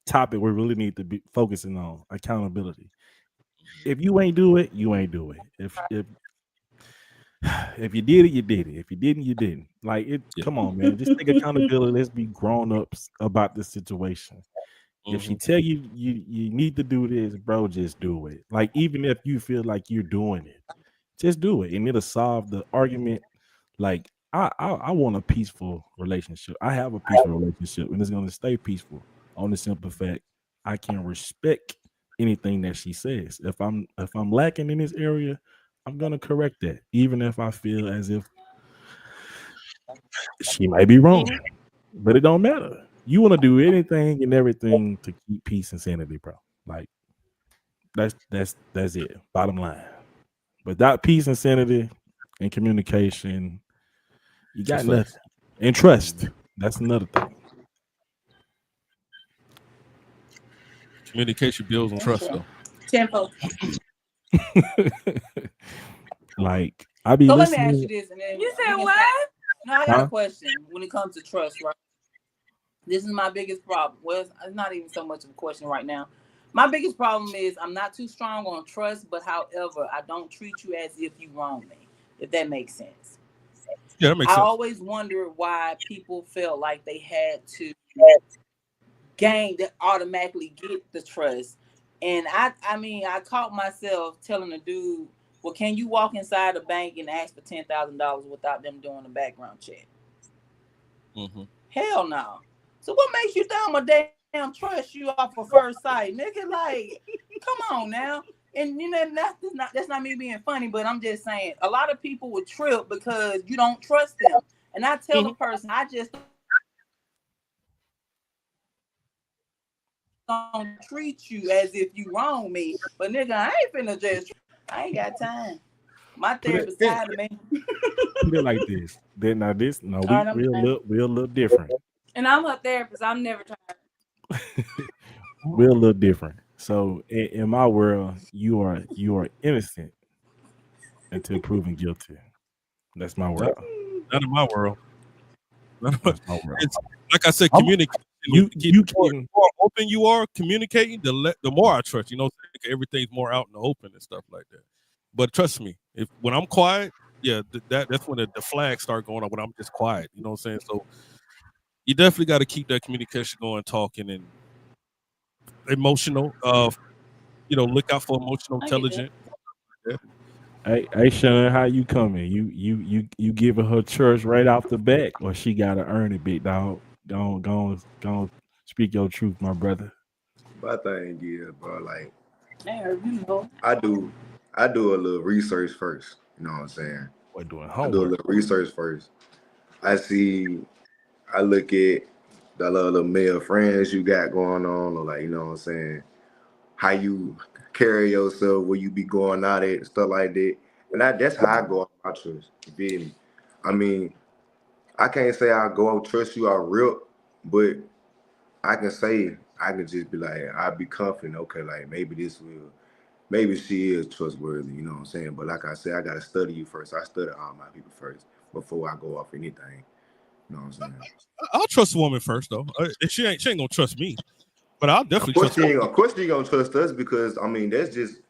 topic we really need to be focusing on. Accountability. If you ain't do it, you ain't do it. If you did it, you did it. If you didn't, you didn't. Like it. Yeah. Come on, man. Just take accountability. Let's be grown ups about this situation. If she tell you you need to do this, bro, just do it. Like even if you feel like you're doing it, just do it, and it'll solve the argument. Like I want a peaceful relationship. I have a peaceful relationship, and it's gonna stay peaceful on the simple fact I can respect anything that she says. If I'm lacking in this area, I'm gonna correct that, even if I feel as if she might be wrong. But it don't matter. You want to do anything and everything to keep peace and sanity, bro. Like that's it. Bottom line. Without peace and sanity and communication, you got nothing. And trust. That's another thing. Communication builds on trust, though. Tempo. Like I be So listening. let me ask you this, and then You said what? No, I got a question when it comes to trust, right? This is my biggest problem. Well, it's not even so much of a question right now. My biggest problem is I'm not too strong on trust, but however, I don't treat you as if you wrong me, if that makes sense. Yeah, that makes I sense. always wonder why people felt like they had to automatically get the trust. And I mean, I caught myself telling a dude, well, can you walk inside a bank and ask for $10,000 without them doing a background check? Hell no. So what makes you think I'm a damn trust you off of first sight, nigga? Like, come on now. And you know that's not me being funny, but I'm just saying a lot of people would trip because you don't trust them. And I tell the person, I just don't treat you as if you wrong me. But nigga, I ain't finna just. I ain't got time. My therapist tired of me. Put it like this. Then now this no, we're a little different. And I'm a therapist. I'm never tired. We're a little different. So in my world, you are innocent until proven guilty. That's my world. Not in my world. That's my world. It's, like I said, communicate. You the can more open you are communicating, the more I trust. You know, everything's more out in the open and stuff like that. But trust me, when I'm quiet, yeah, that's when the flags start going up. When I'm just quiet, you know what I'm saying? So you definitely got to keep that communication going, talking, and emotional. You know, look out for emotional intelligence. Hey, Sean, how you coming? You giving her church right off the bat, or she gotta earn it, big dog? Go on, speak your truth, my brother. My thing is, bro, like you know. I do a little research first. You know what I'm saying? We're doing I homework. do a little research first. I look at the little male friends you got going on, or like, you know what I'm saying, how you carry yourself, where you be going out at, stuff like that. And that's how I go out my trust. You feel me? I mean, I can't say I go out trust you out real, but I can say I can just be like, I'll be confident, okay, like maybe this will maybe she is trustworthy, you know what I'm saying? But like I said, I gotta study you first. I study all my people first before I go off anything. You know what I'm saying? I'll trust a woman first though. She ain't gonna trust me, but I'll definitely Of course, trust her. of course, you gonna trust us because I mean that's just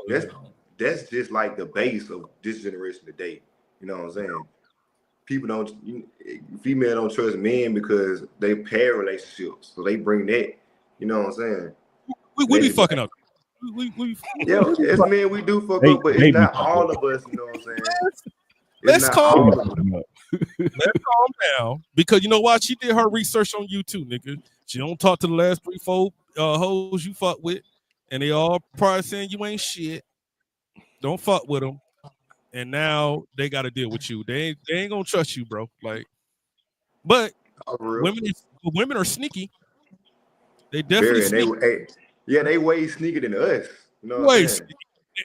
that's just like the base of this generation today. You know what I'm saying? People female don't trust men because they pair relationships, so they bring that. You know what I'm saying? We be fucking up. Yeah, as men we do fuck up, but it's not all of us. You know what I'm saying? Let's calm down because you know why? She did her research on you too, nigga. She don't talk to the last 3-4 hoes you fuck with, and they all probably saying you ain't shit. Don't fuck with them, and now they got to deal with you. They ain't gonna trust you, bro. Like, but women are sneaky. They definitely sneaky. They way sneakier than us. You know what I'm saying?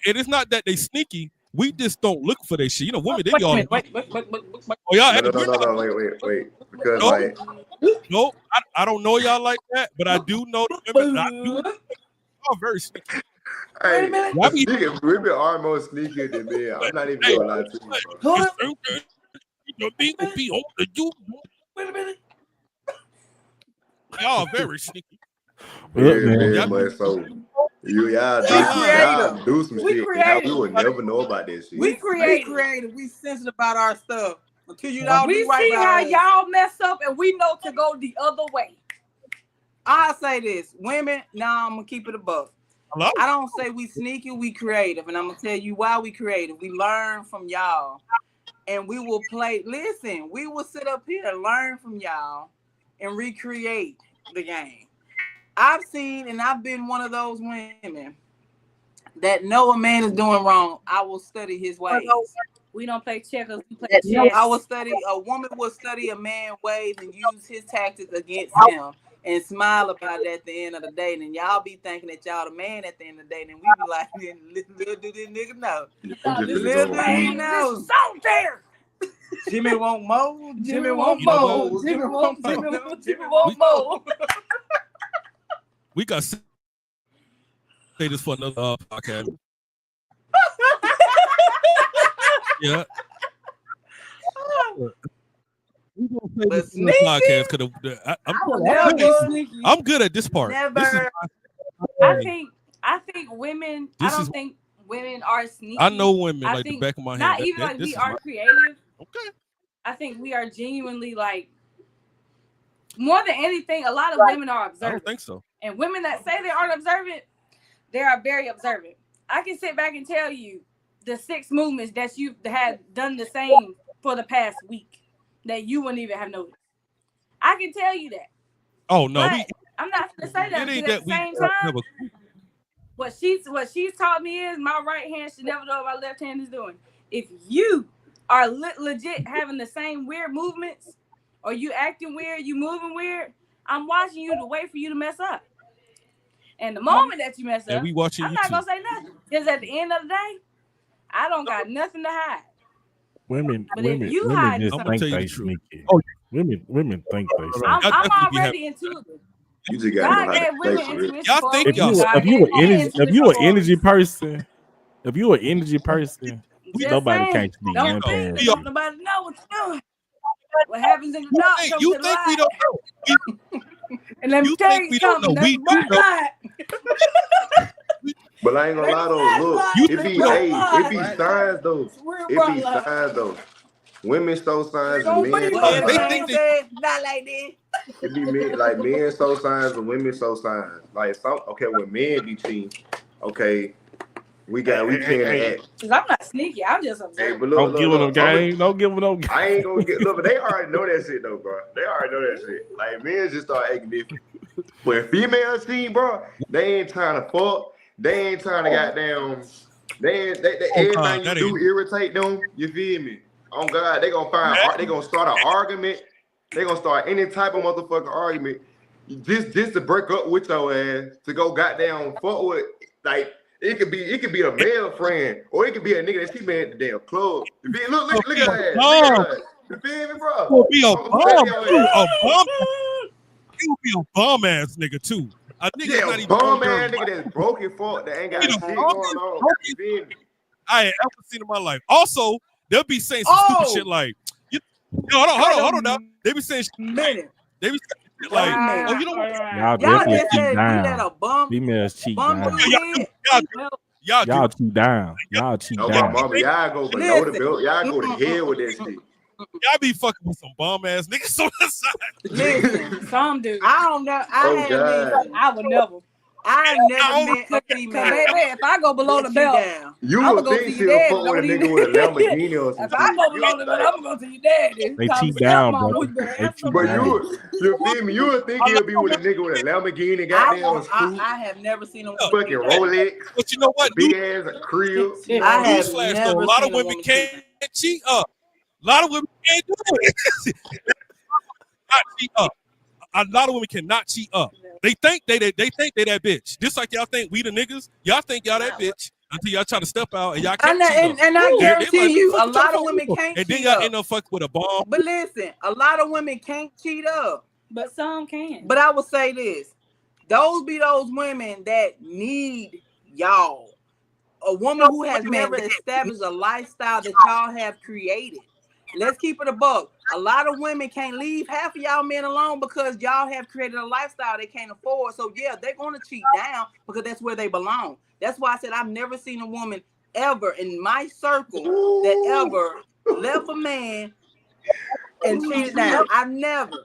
It is not that they sneaky. We just don't look for that shit. You know, women, they be all. Wait. Because no, I don't know y'all like that, but I do know the women. Y'all very sneaky. Hey, women are more sneakier than men. I'm not even gonna lie to you, bro. Wait a minute. Y'all very sneaky. Very much so. Y'all do some shit. We would never know about this shit. We creative. We sensitive about our stuff. Until you don't we right see how y'all mess up, and we know to go the other way. I'll say this, women. Now I'm gonna keep it above. Hello? I don't say we sneaky. We creative, and I'm gonna tell you why we creative. We learn from y'all, and we will play. Listen, we will sit up here and learn from y'all, and recreate the game. I've seen and I've been one of those women that know a man is doing wrong. I will study his ways. We don't play checkers, we play chess. I will study, a woman will study a man's ways and use his tactics against him and smile about it at the end of the day. And then y'all be thinking that y'all the man at the end of the day. And then we be like, little do this nigga know. Little do he know. So there. Jimmy won't mow. Jimmy won't mow. Jimmy won't mow. We got to say this for another podcast. Yeah. We gonna say this podcast because I'm good at this part. Never. I think women. I don't think women are sneaky. I know women like the back of my hand. Not even like we are creative. Okay. I think we are genuinely like more than anything. A lot of women are observant. I don't think so. And women that say they aren't observant, they are very observant. I can sit back and tell you the 6 movements that you've had done the same for the past week that you wouldn't even have noticed. I can tell you that. Oh no, I'm not gonna say that. It ain't at that the same time, what she's taught me is my right hand should never know what my left hand is doing. If you are legit having the same weird movements, or you acting weird, you moving weird, I'm watching you to wait for you to mess up. And the moment that you mess up, we watching I'm you not too. gonna say nothing. Because at the end of the day, I don't got nothing to hide. Women just hide think they sneaky. Oh, women think they sneaky. I'm already intuitive. You just God gave women intuition. Y'all think if you an energy person, nobody can't sneak in past you. Nobody know what you're doing. What happens in the dark comes to the light. We don't know? And let me tell you something. We do know. But I ain't gonna lie though. Look, it be signs though. It be signs though. Women show signs and men show signs. Not like this. It be men show signs and women show signs. Like when men be cheating, okay, we can't act. Cause I'm not sneaky. I'm just observing. Hey, but look, Don't give them no game. Don't give them no game. I ain't gonna get look, but they already know that shit though, bro. They already know that shit. Like men just start acting different. But females see, bro, they ain't trying to fuck. They ain't trying to goddamn. Everything you do irritate them. You feel me? Oh God, they gonna start an argument. They gonna start any type of motherfucking argument. Just to break up with your ass to go goddamn fuck with. Like it could be a male friend or it could be a nigga that she made at the damn club. You feel, look at that. You feel me, bro? You be a bum ass nigga too. I A nigga's Yeah, not even bum on ass your nigga that's broken fuck that ain't got You know, shit bum going is on. broken. You feel me? I ain't ever seen in my life. Also, they'll be saying some stupid shit like, hold on now. They be saying shit like, they be saying shit like, oh, you know what? Y'all Y'all definitely just cheat said do that down. a bum Females cheat bum down. dude did. Y'all cheat down. Y'all cheat Oh, my down. mama, y'all go below the Listen. belt. Y'all go to hell with that shit. Y'all be fucking with some bum ass niggas on the side. Listen, Some do. I don't know. Oh, I God. I would never. I never met a Cause female. baby, if I go below the that belt, down. You I'ma would go think see she'll your daddy. fuck with a Don't nigga even- with a Lamborghini or some If shit. I go below the belt, I'm gonna go to your daddy. They Call cheat me down, stepmama. brother. You better They ask cheat somebody. But you feel me? You would think he'll be with a nigga with a Lamborghini, goddamn suit, I have never seen a woman fucking cheat. Rolex, But you know what? big ass crib. I have Newsflash never though, a lot seen of a women woman can't cheat. cheat up. A lot of women can't do it. Not cheat up. A lot of women cannot cheat up. They think they that bitch. Just like y'all think we the niggas. Y'all think y'all that bitch until y'all try to step out and y'all can't cheat up. And I They guarantee like, you, fuck a you trying lot to of fuck women with? can't And then cheat y'all up. end up fucking with a bomb. But listen, a lot of women can't cheat up. But some can. But I would say this: those be those women that need y'all. A woman who has never established a lifestyle that y'all have created. Let's keep it a buck. A lot of women can't leave half of y'all men alone because y'all have created a lifestyle they can't afford. So yeah, they're gonna cheat down because that's where they belong. That's why I said I've never seen a woman ever in my circle that ever left a man and cheated down. I've never.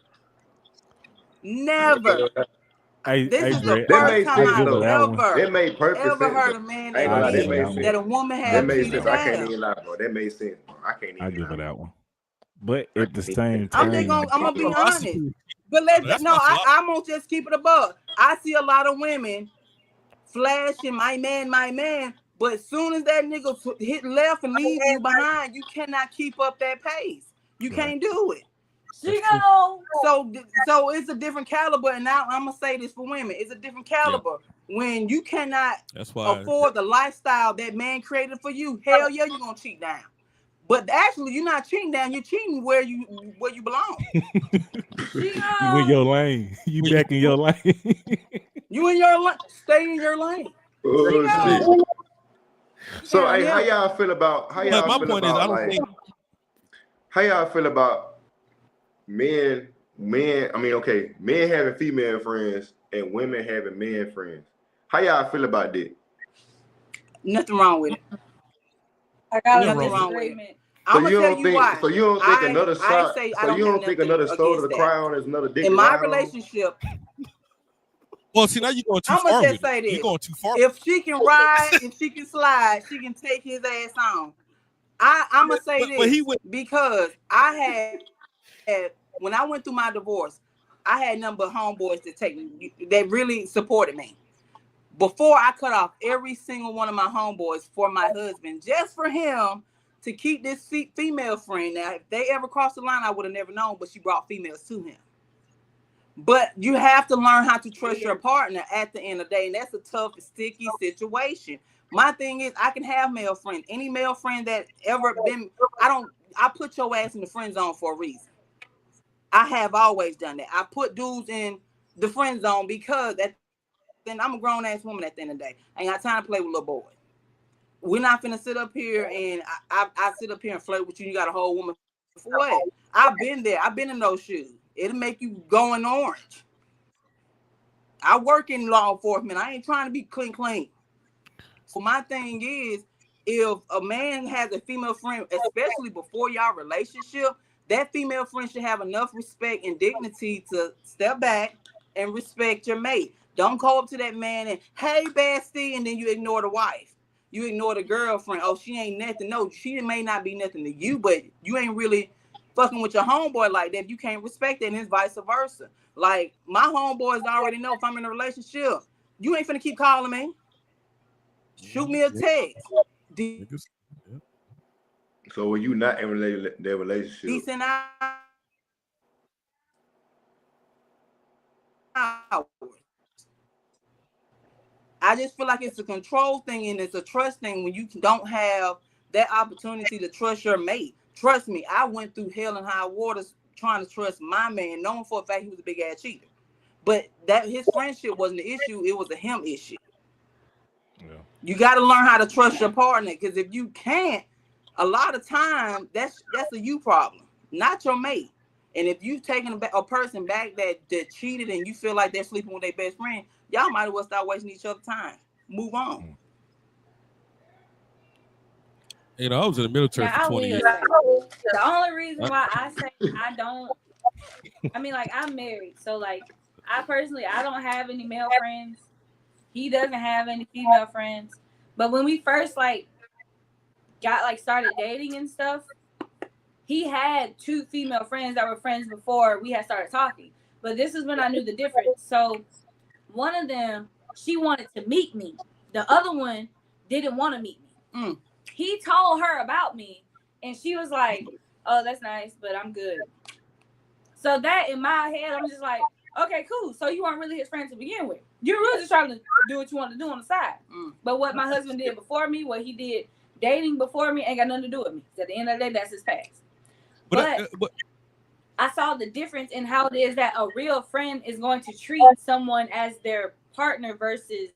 Hey, This is Brett, the That first makes time sense I've though. that one. That made perfect ever sense. heard Though. a man I ain't gonna lie, I that made sense. that a woman That have made cheated sense. I can't down. even lie, bro. That made sense. Bro. I can't even I give lie. her that one. But I at the can't same even- I'm just time, gonna be honest. But That's no, my fault. I'm gonna just keep it above. I see a lot of women flashing my man, but as soon as that nigga hit left and leave you behind, you cannot keep up that pace. You Right. can't do it. She go. So it's a different caliber, and now I'm gonna say this for women: it's a different caliber when you cannot That's why afford the lifestyle that man created for you. Hell yeah, you're gonna cheat down. But actually, you're not cheating down. You're cheating where you belong. you in your lane. You back in your lane. You in your lane. Stay in your lane. Oh shit. So Hell hey, yeah. how y'all feel about but my point is I don't like think how y'all feel about men having female friends and women having men friends? How y'all feel about that? Nothing wrong with it. I got Nothing a wrong with it. disagreement. I'm gonna tell you why. So you don't think another I shot? say I So don't you have don't think nothing another shoulder to against cry that. on is another dick In to my ride on? relationship, well, see now you're going too I'm far gonna with just say it. You're this: going too far. if she can ride and she can slide, she can take his ass on. I'm gonna say But he this would because I had when I went through my divorce, I had nothing but homeboys that really supported me. Before I cut off every single one of my homeboys for my husband, just for him to keep this female friend. Now, if they ever crossed the line, I would have never known, but she brought females to him. But you have to learn how to trust your partner at the end of the day, and that's a tough, sticky situation. My thing is, I can have male friends. Any male friend that ever been, I put your ass in the friend zone for a reason. I have always done that. I put dudes in the friend zone because then I'm a grown ass woman at the end of the day. I ain't got time to play with little boys. We're not finna sit up here and I sit up here and flirt with you. You got a whole woman for what? I've been there. I've been in those shoes. It'll make you go in orange. I work in law enforcement. I ain't trying to be clean. So my thing is, if a man has a female friend, especially before y'all relationship, that female friend should have enough respect and dignity to step back and respect your mate. Don't go up to that man and, hey, bestie, and then you ignore the wife. You ignore the girlfriend. Oh, she ain't nothing. No, she may not be nothing to you, but you ain't really fucking with your homeboy like that. You can't respect that, and it's vice versa. Like, my homeboys already know if I'm in a relationship, you ain't finna keep calling me. Shoot me a text. So were you not in their relationship? Decent hours. I just feel like it's a control thing and it's a trust thing when you don't have that opportunity to trust your mate. Trust me, I went through hell and high waters trying to trust my man, knowing for a fact he was a big ass cheater. but that his friendship wasn't the issue. It was a him issue. Yeah. You got to learn how to trust your partner, because if you can't, a lot of time that's a you problem, not your mate. And if you've taken a person back that cheated and you feel like they're sleeping with their best friend, y'all might as well start wasting each other's time. Move on. You know, I was in the military Now, for 20 years. The only reason why I say I don't, I mean, like, I'm married, so like, I don't have any male friends. He doesn't have any female friends. But when we first started dating and stuff, he had 2 female friends that were friends before we had started talking. But this is when I knew the difference. So one of them, she wanted to meet me. The other one didn't want to meet me. He told her about me, and she was like, "Oh, that's nice, but I'm good." So that in my head, I'm just like, okay, cool. So you weren't really his friend to begin with. You're really just trying to do what you want to do on the side. But what my husband did before me, what he did dating before me, ain't got nothing to do with me. At the end of the day, that's his past. But I saw the difference in how it is that a real friend is going to treat someone as their partner versus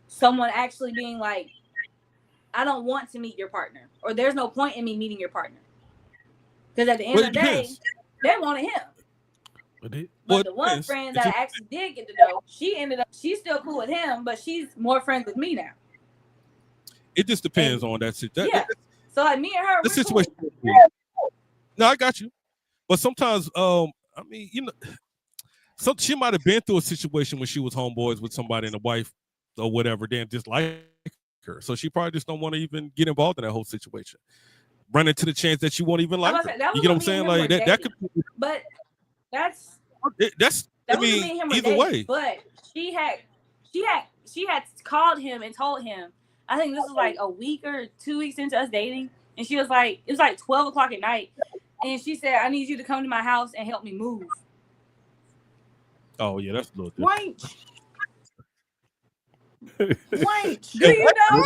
someone actually being like, I don't want to meet your partner, or there's no point in me meeting your partner. Because at the end of the day, they wanted him. But the one friend that I actually did get to know, she's still cool with him, but she's more friends with me now. It just depends on that situation. Yeah. So like me and her, the situation. Cool. No, I got you. But sometimes, I mean, you know, she might have been through a situation when she was homeboys with somebody and a wife or whatever, then just like her. So she probably just don't want to even get involved in that whole situation. Run into the chance that you won't even like her. You get what I'm saying? Like that could. But that's I mean, either way. But she had called him and told him. I think this was like a week or 2 weeks into us dating, and she was like, it was like 12 o'clock at night, and she said, "I need you to come to my house and help me move." Oh yeah, that's a little different. Wait, do you know?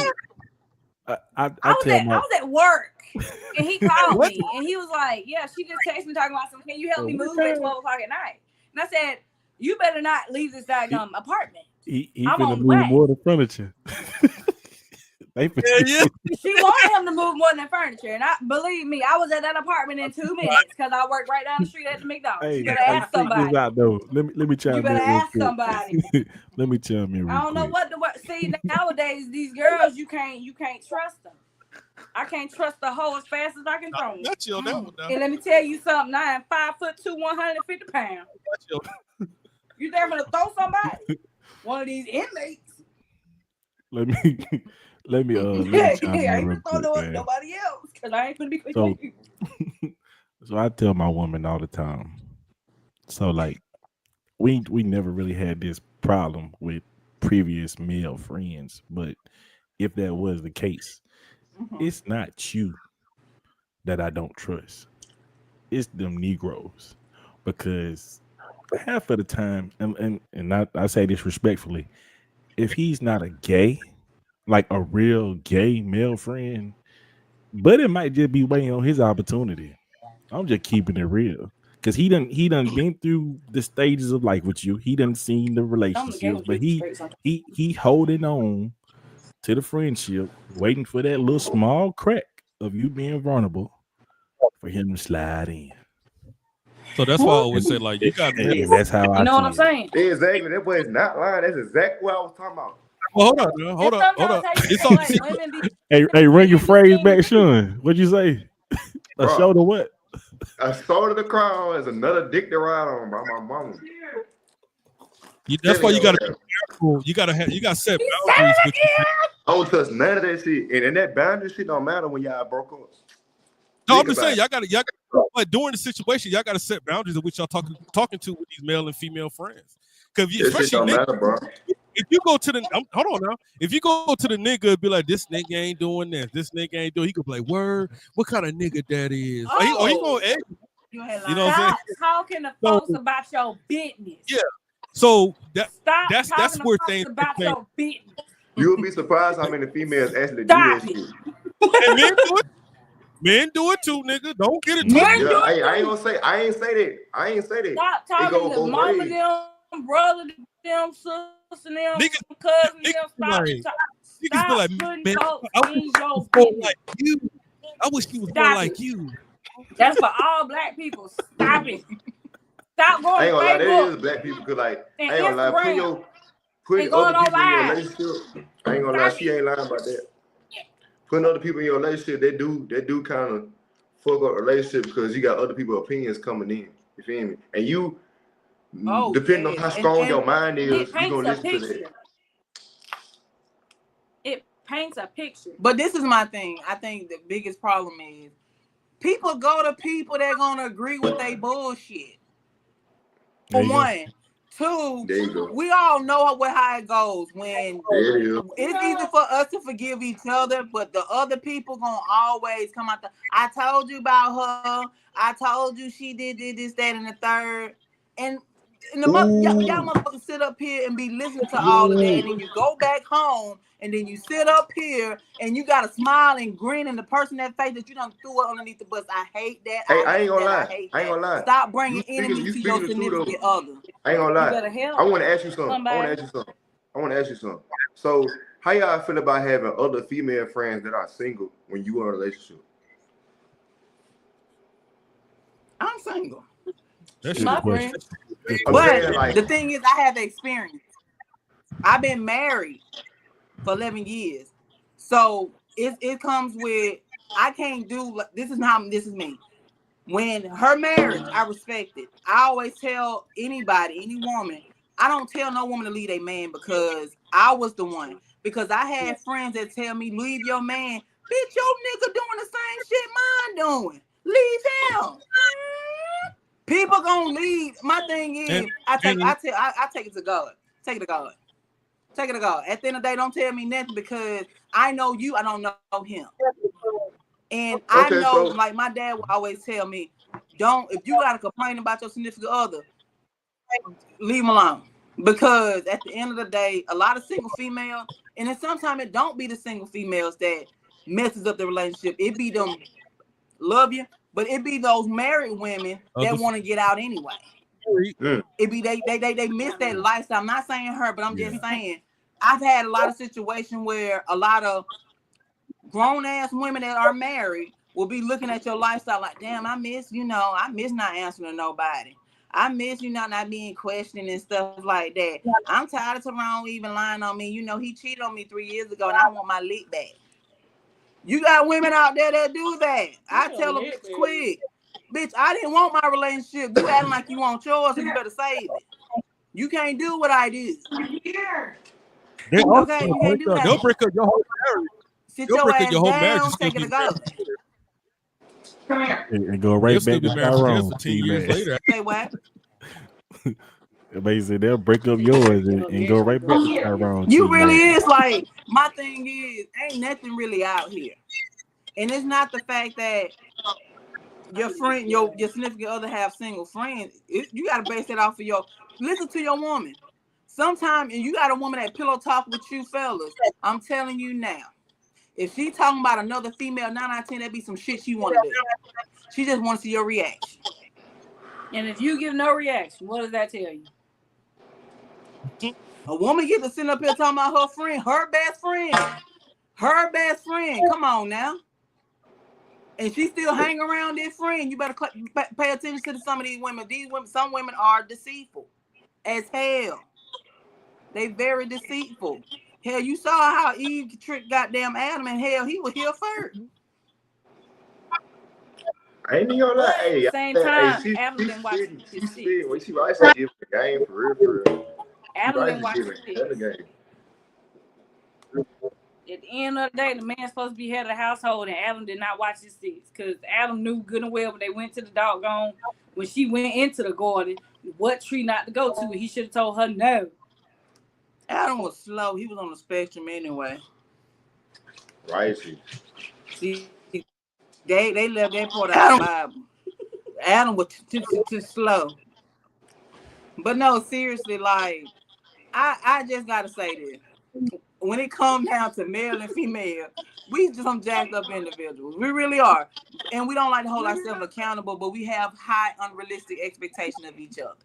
I was at work, and he called me, and he was like, "Yeah, she just texted me talking about something. Can you help me move at 12 o'clock at night?" And I said, "You better not leave this daggone apartment. He finna move more than furniture." She wanted him to move more than furniture, and believe me, I was at that apartment in 2 minutes because I worked right down the street at the McDonald's. Hey, you better ask somebody. Out, though. Let me chime in. You better ask somebody. Let me chime in. I don't know what see nowadays. These girls, you can't trust them. I can't trust the hoe as fast as I can throw them. And let me tell you something. I am 5'2", 150 pounds. You there for to throw somebody? One of these inmates. Let me chime in real quick, nobody else, because I ain't gonna be quick with you. So I tell my woman all the time. So like we never really had this problem with previous male friends, but if that was the case, it's not you that I don't trust. It's them Negroes, because half of the time, and I say this respectfully, if he's not a gay, like a real gay male friend, but it might just be waiting on his opportunity. I'm just keeping it real, because he done been through the stages of life with you. He done seen the relationships, but he holding on to the friendship, waiting for that little small crack of you being vulnerable for him to slide in. So that's why I always say, like, you got to. That's how I. You know what I'm saying? Exactly. That boy is not lying. That's exactly what I was talking about. Well, hold on. It's on. Hey, run your phrase back, Sean. What'd you say? A shoulder what? A shoulder to cry on is another dick to ride on by my mama. That's why you gotta be careful. You gotta set boundaries with you. I don't touch none of that shit, and that boundary shit don't matter when y'all broke up. No, I'm just saying y'all gotta but during the situation, y'all gotta set boundaries of which y'all talking to with these male and female friends. Because especially matter, bro. If you go to the hold on now, if you go to the nigga and be like, this nigga ain't doing this nigga ain't doing, he could be like, word, what kind of nigga that is? Or he gonna egg you know what I'm saying? Talking to folks about your business. Yeah. So that's where things about your business. You'll be surprised how many females actually do that shit. And men do it. Men do it too, nigga. Don't get it Men twisted. do Yeah, it I ain't too. gonna say. I ain't say that. I ain't say that. Stop It talking go to both mama, ways. them, brother, them, sister, them, Niggas, cousin, niggas them. feel Stop, like, stop, niggas feel like, putting man, folks I wish in he your was more business. like you. I wish he was more Stop like it. you. That's for all black people. Stop it. Stop I going ain't to gonna lie. There Facebook is black people could like. and I ain't gonna lie. Instagram Putting and going other on people in your live. relationship. I ain't gonna lie. Stop She it. ain't lying about that. Putting other people in your relationship, they do kind of fuck up relationship because you got other people's opinions coming in. You feel me? And you, Oh, depending on yes. how strong And your mind It is, you paints gonna a listen to that. picture. It paints a picture. but this is my thing. I think the biggest problem is people go to people that gonna agree with they bullshit. There For you go. one. Two, There you go. we all know how it goes when There it is. it's easy for us to forgive each other, but the other people gonna always come out. I told you about her. I told you she did this, that, and the third. And y'all motherfuckers sit up here and be listening to all of that, and then you go back home, and then you sit up here, and you gotta smile and grin in the person that face that you done threw it underneath the bus. I hate that. Hey, I ain't hate gonna that. lie. I hate I ain't that. gonna lie. Stop bringing You enemies to speaking your the truth, though. significant other. I ain't gonna You lie. better help I want to ask you something. somebody. I want to ask you something. So, how y'all feel about having other female friends that are single when you are in a relationship? I'm single. That Good shit My is question. friend. I'm But saying, like, the thing is, I have experience. I've been married for 11 years. So it comes with, I can't do, this is me. When her marriage, I respect it. I always tell anybody, any woman, I don't tell no woman to leave a man because I was the one. Because I had friends that tell me, leave your man. Bitch, your nigga doing the same shit mine doing. Leave him. People gonna leave. My thing is, And- I take it to God. Take it to God. Take it to God. At the end of the day, don't tell me nothing because I know you, I don't know him. And I Okay, know, so- like my dad would always tell me, if you gotta complain about your significant other, leave him alone. Because at the end of the day, a lot of single females, and then sometimes it don't be the single females that messes up the relationship. It be them love you, but it be those married women that want to get out anyway. It be they miss that lifestyle. I'm not saying her, but I'm just saying I've had a lot of situations where a lot of grown ass women that are married will be looking at your lifestyle like, damn, I miss not answering to nobody. I miss not being questioned and stuff like that. I'm tired of Tyrone even lying on me. He cheated on me 3 years ago and I want my lick back. You got women out there that do that. I tell them quick. Bitch, I didn't want my relationship. You acting like you want yours, so you better save it. You can't do what I do. Okay, you can't do that. They'll break up your whole marriage. Sit They'll your break up ass your whole marriage down, and still take it be to go. And go They'll right still back be to married for Tyrone. 10 years later. Say what? Basically, they'll break up yours and go right back to Tyrone. You really is like, my thing is, ain't nothing really out here. And it's not the fact that your friend, your significant other have single friends. You got to base it off of listen to your woman. Sometimes, and you got a woman that pillow talk with you fellas. I'm telling you now, if she talking about another female, 9 out of 10, that'd be some shit she want to do. She just want to see your reaction. And if you give no reaction, what does that tell you? A woman get to sit up here talking about her friend, her best friend. Come on now. And she still hang around this friend. You better pay attention to some of these women. Some women are deceitful as hell. They very deceitful. Hell, you saw how Eve tricked goddamn Adam, and hell, he was here first. I ain't even gonna lie. Hey, Same time, Adam didn't watch his shit. When she writes a gift the game for real. Adam didn't watch his shit. At the end of the day, the man's supposed to be head of the household, and Adam did not watch his six because Adam knew good and well when they went to the doggone, when she went into the garden, what tree not to go to. He should have told her no. Adam was slow. He was on the spectrum anyway. Right. See, they left that part out of the Bible. Adam was too slow. But no, seriously, like, I just gotta say this. when it comes down to male and female, we just some jacked up individuals. We really are. And we don't like to hold ourselves accountable, but we have high unrealistic expectations of each other.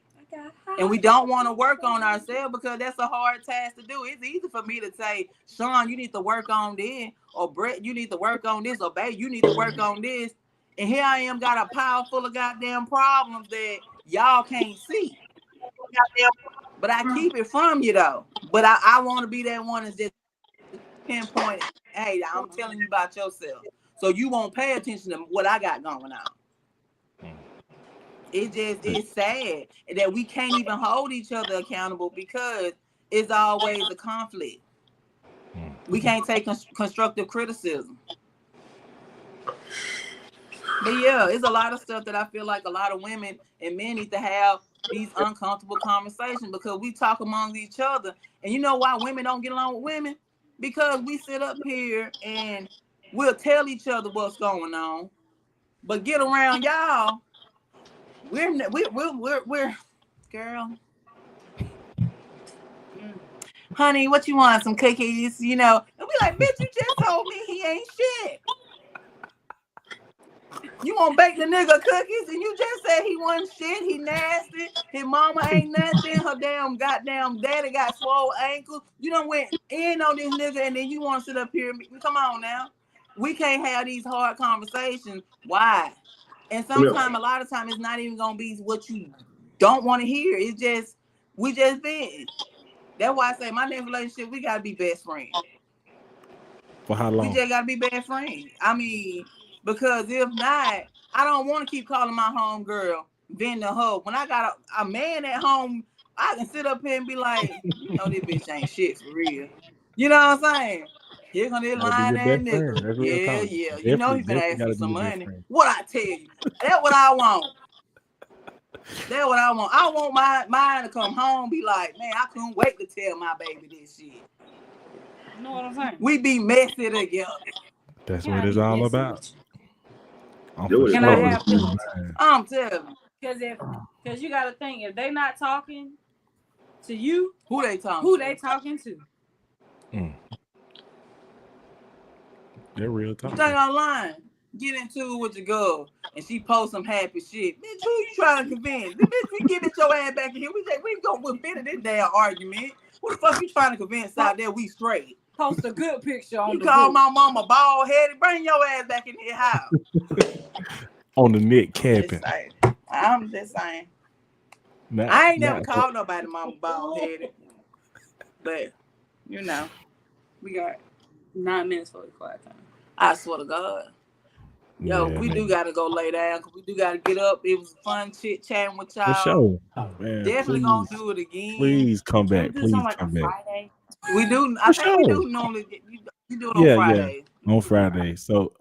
And we don't want to work on ourselves because that's a hard task to do. It's easy for me to say, Sean, you need to work on this, or Brett, you need to work on this, or Babe, you need to work on this. And here I am, got a pile full of goddamn problems that y'all can't see. But I keep it from you though. But I want to be that one that's just pinpointed. Hey, I'm telling you about yourself, so you won't pay attention to what I got going on. It's sad that we can't even hold each other accountable because it's always a conflict. We can't take constructive criticism. But yeah, it's a lot of stuff that I feel like a lot of women and men need to have these uncomfortable conversations because we talk among each other. And you know why women don't get along with women? Because we sit up here and we'll tell each other what's going on, but get around y'all. We're girl. Honey, what you want? Some cookies, you know? And we like, bitch, you just told me he ain't shit. You want to bake the nigga cookies and you just said he wasn't shit, he nasty, his mama ain't nothing, her goddamn daddy got swole ankles. You done went in on this nigga and then you want to sit up here. Come on now. We can't have these hard conversations. Why? And sometimes, a lot of times, it's not even gonna be what you don't want to hear. It's just we just been. That's why I say my next relationship, we gotta be best friends. For how long? We just gotta be best friends. I mean, because if not, I don't want to keep calling my home girl, venting her. When I got a man at home, I can sit up here and be like, you know, this bitch ain't shit for real. You know what I'm saying? Here gonna this line that nigga. Yeah. You know he's gonna ask for some money. What I tell you? That's what I want. That's what I want. I want mine to come home, be like, man, I couldn't wait to tell my baby this shit. You know what I'm saying? We be messy together. That's what it's all about. I'm telling you. Because you gotta think, if they not talking to you, who they talking to? They're real talk. Stay online. Get into it with your girl, and she post some happy shit. Bitch, who you trying to convince? Bitch, we get your ass back in here. We gonna finish this damn argument. What the fuck you trying to convince out there? We straight. Post a good picture on you the call group. My mama bald headed. Bring your ass back in here house. On the net camping. I'm just saying. I ain't never called nobody mama bald headed, but you know, we got 9 minutes for the quiet time. I swear to God. Yo, we do gotta go lay down because we do gotta get up. It was fun chit chatting with y'all. For sure. Man, definitely gonna do it again. Please come back. Please come back. Friday? We do. I think we do normally. You do it on Friday. Yeah, on Friday. So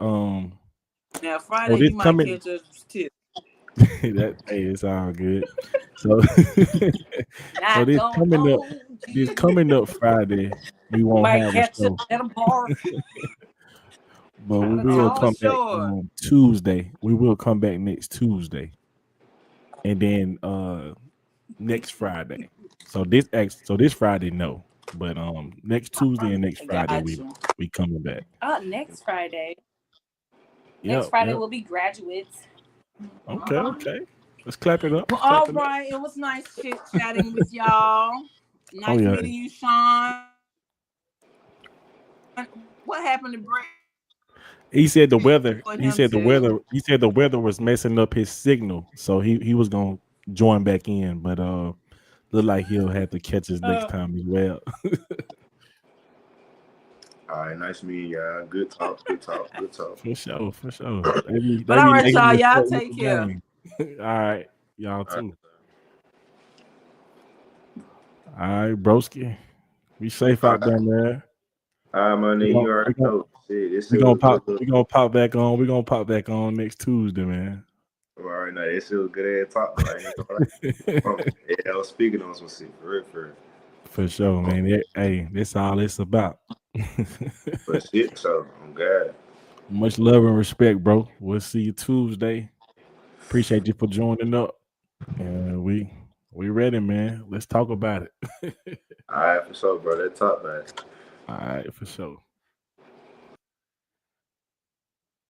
now Friday you might catch us tip. It's all good. So this coming up Friday, we won't have a show. At a bar. But we will come back on Tuesday. We will come back next Tuesday, and then next Friday. So this Friday, no. But next Tuesday and next Friday we coming back. Next Friday. Next Friday will be graduates. Okay. Let's clap it up. All right. It was nice chit chatting with y'all. Nice meeting you, Sean. What happened to Brett? He said the weather. He said the weather was messing up his signal, so he was gonna join back in, but look like he'll have to catch us next time as well. All right, nice meeting y'all. Good talk. For sure. But all right, y'all take care. All right, y'all too. All right, broski. Be safe out there, man. All right, my nigga, you already know. We're gonna pop back on. We're gonna pop back on next Tuesday, man. All right, now it's still good ass talk. I was speaking on some shit for real. For sure, man. Hey, that's all it's about. But shit, so I'm glad. Much love and respect, bro. We'll see you Tuesday. Appreciate you for joining up. And we ready, man. Let's talk about it. All right, for sure, bro. Let's talk about it. All right, for sure.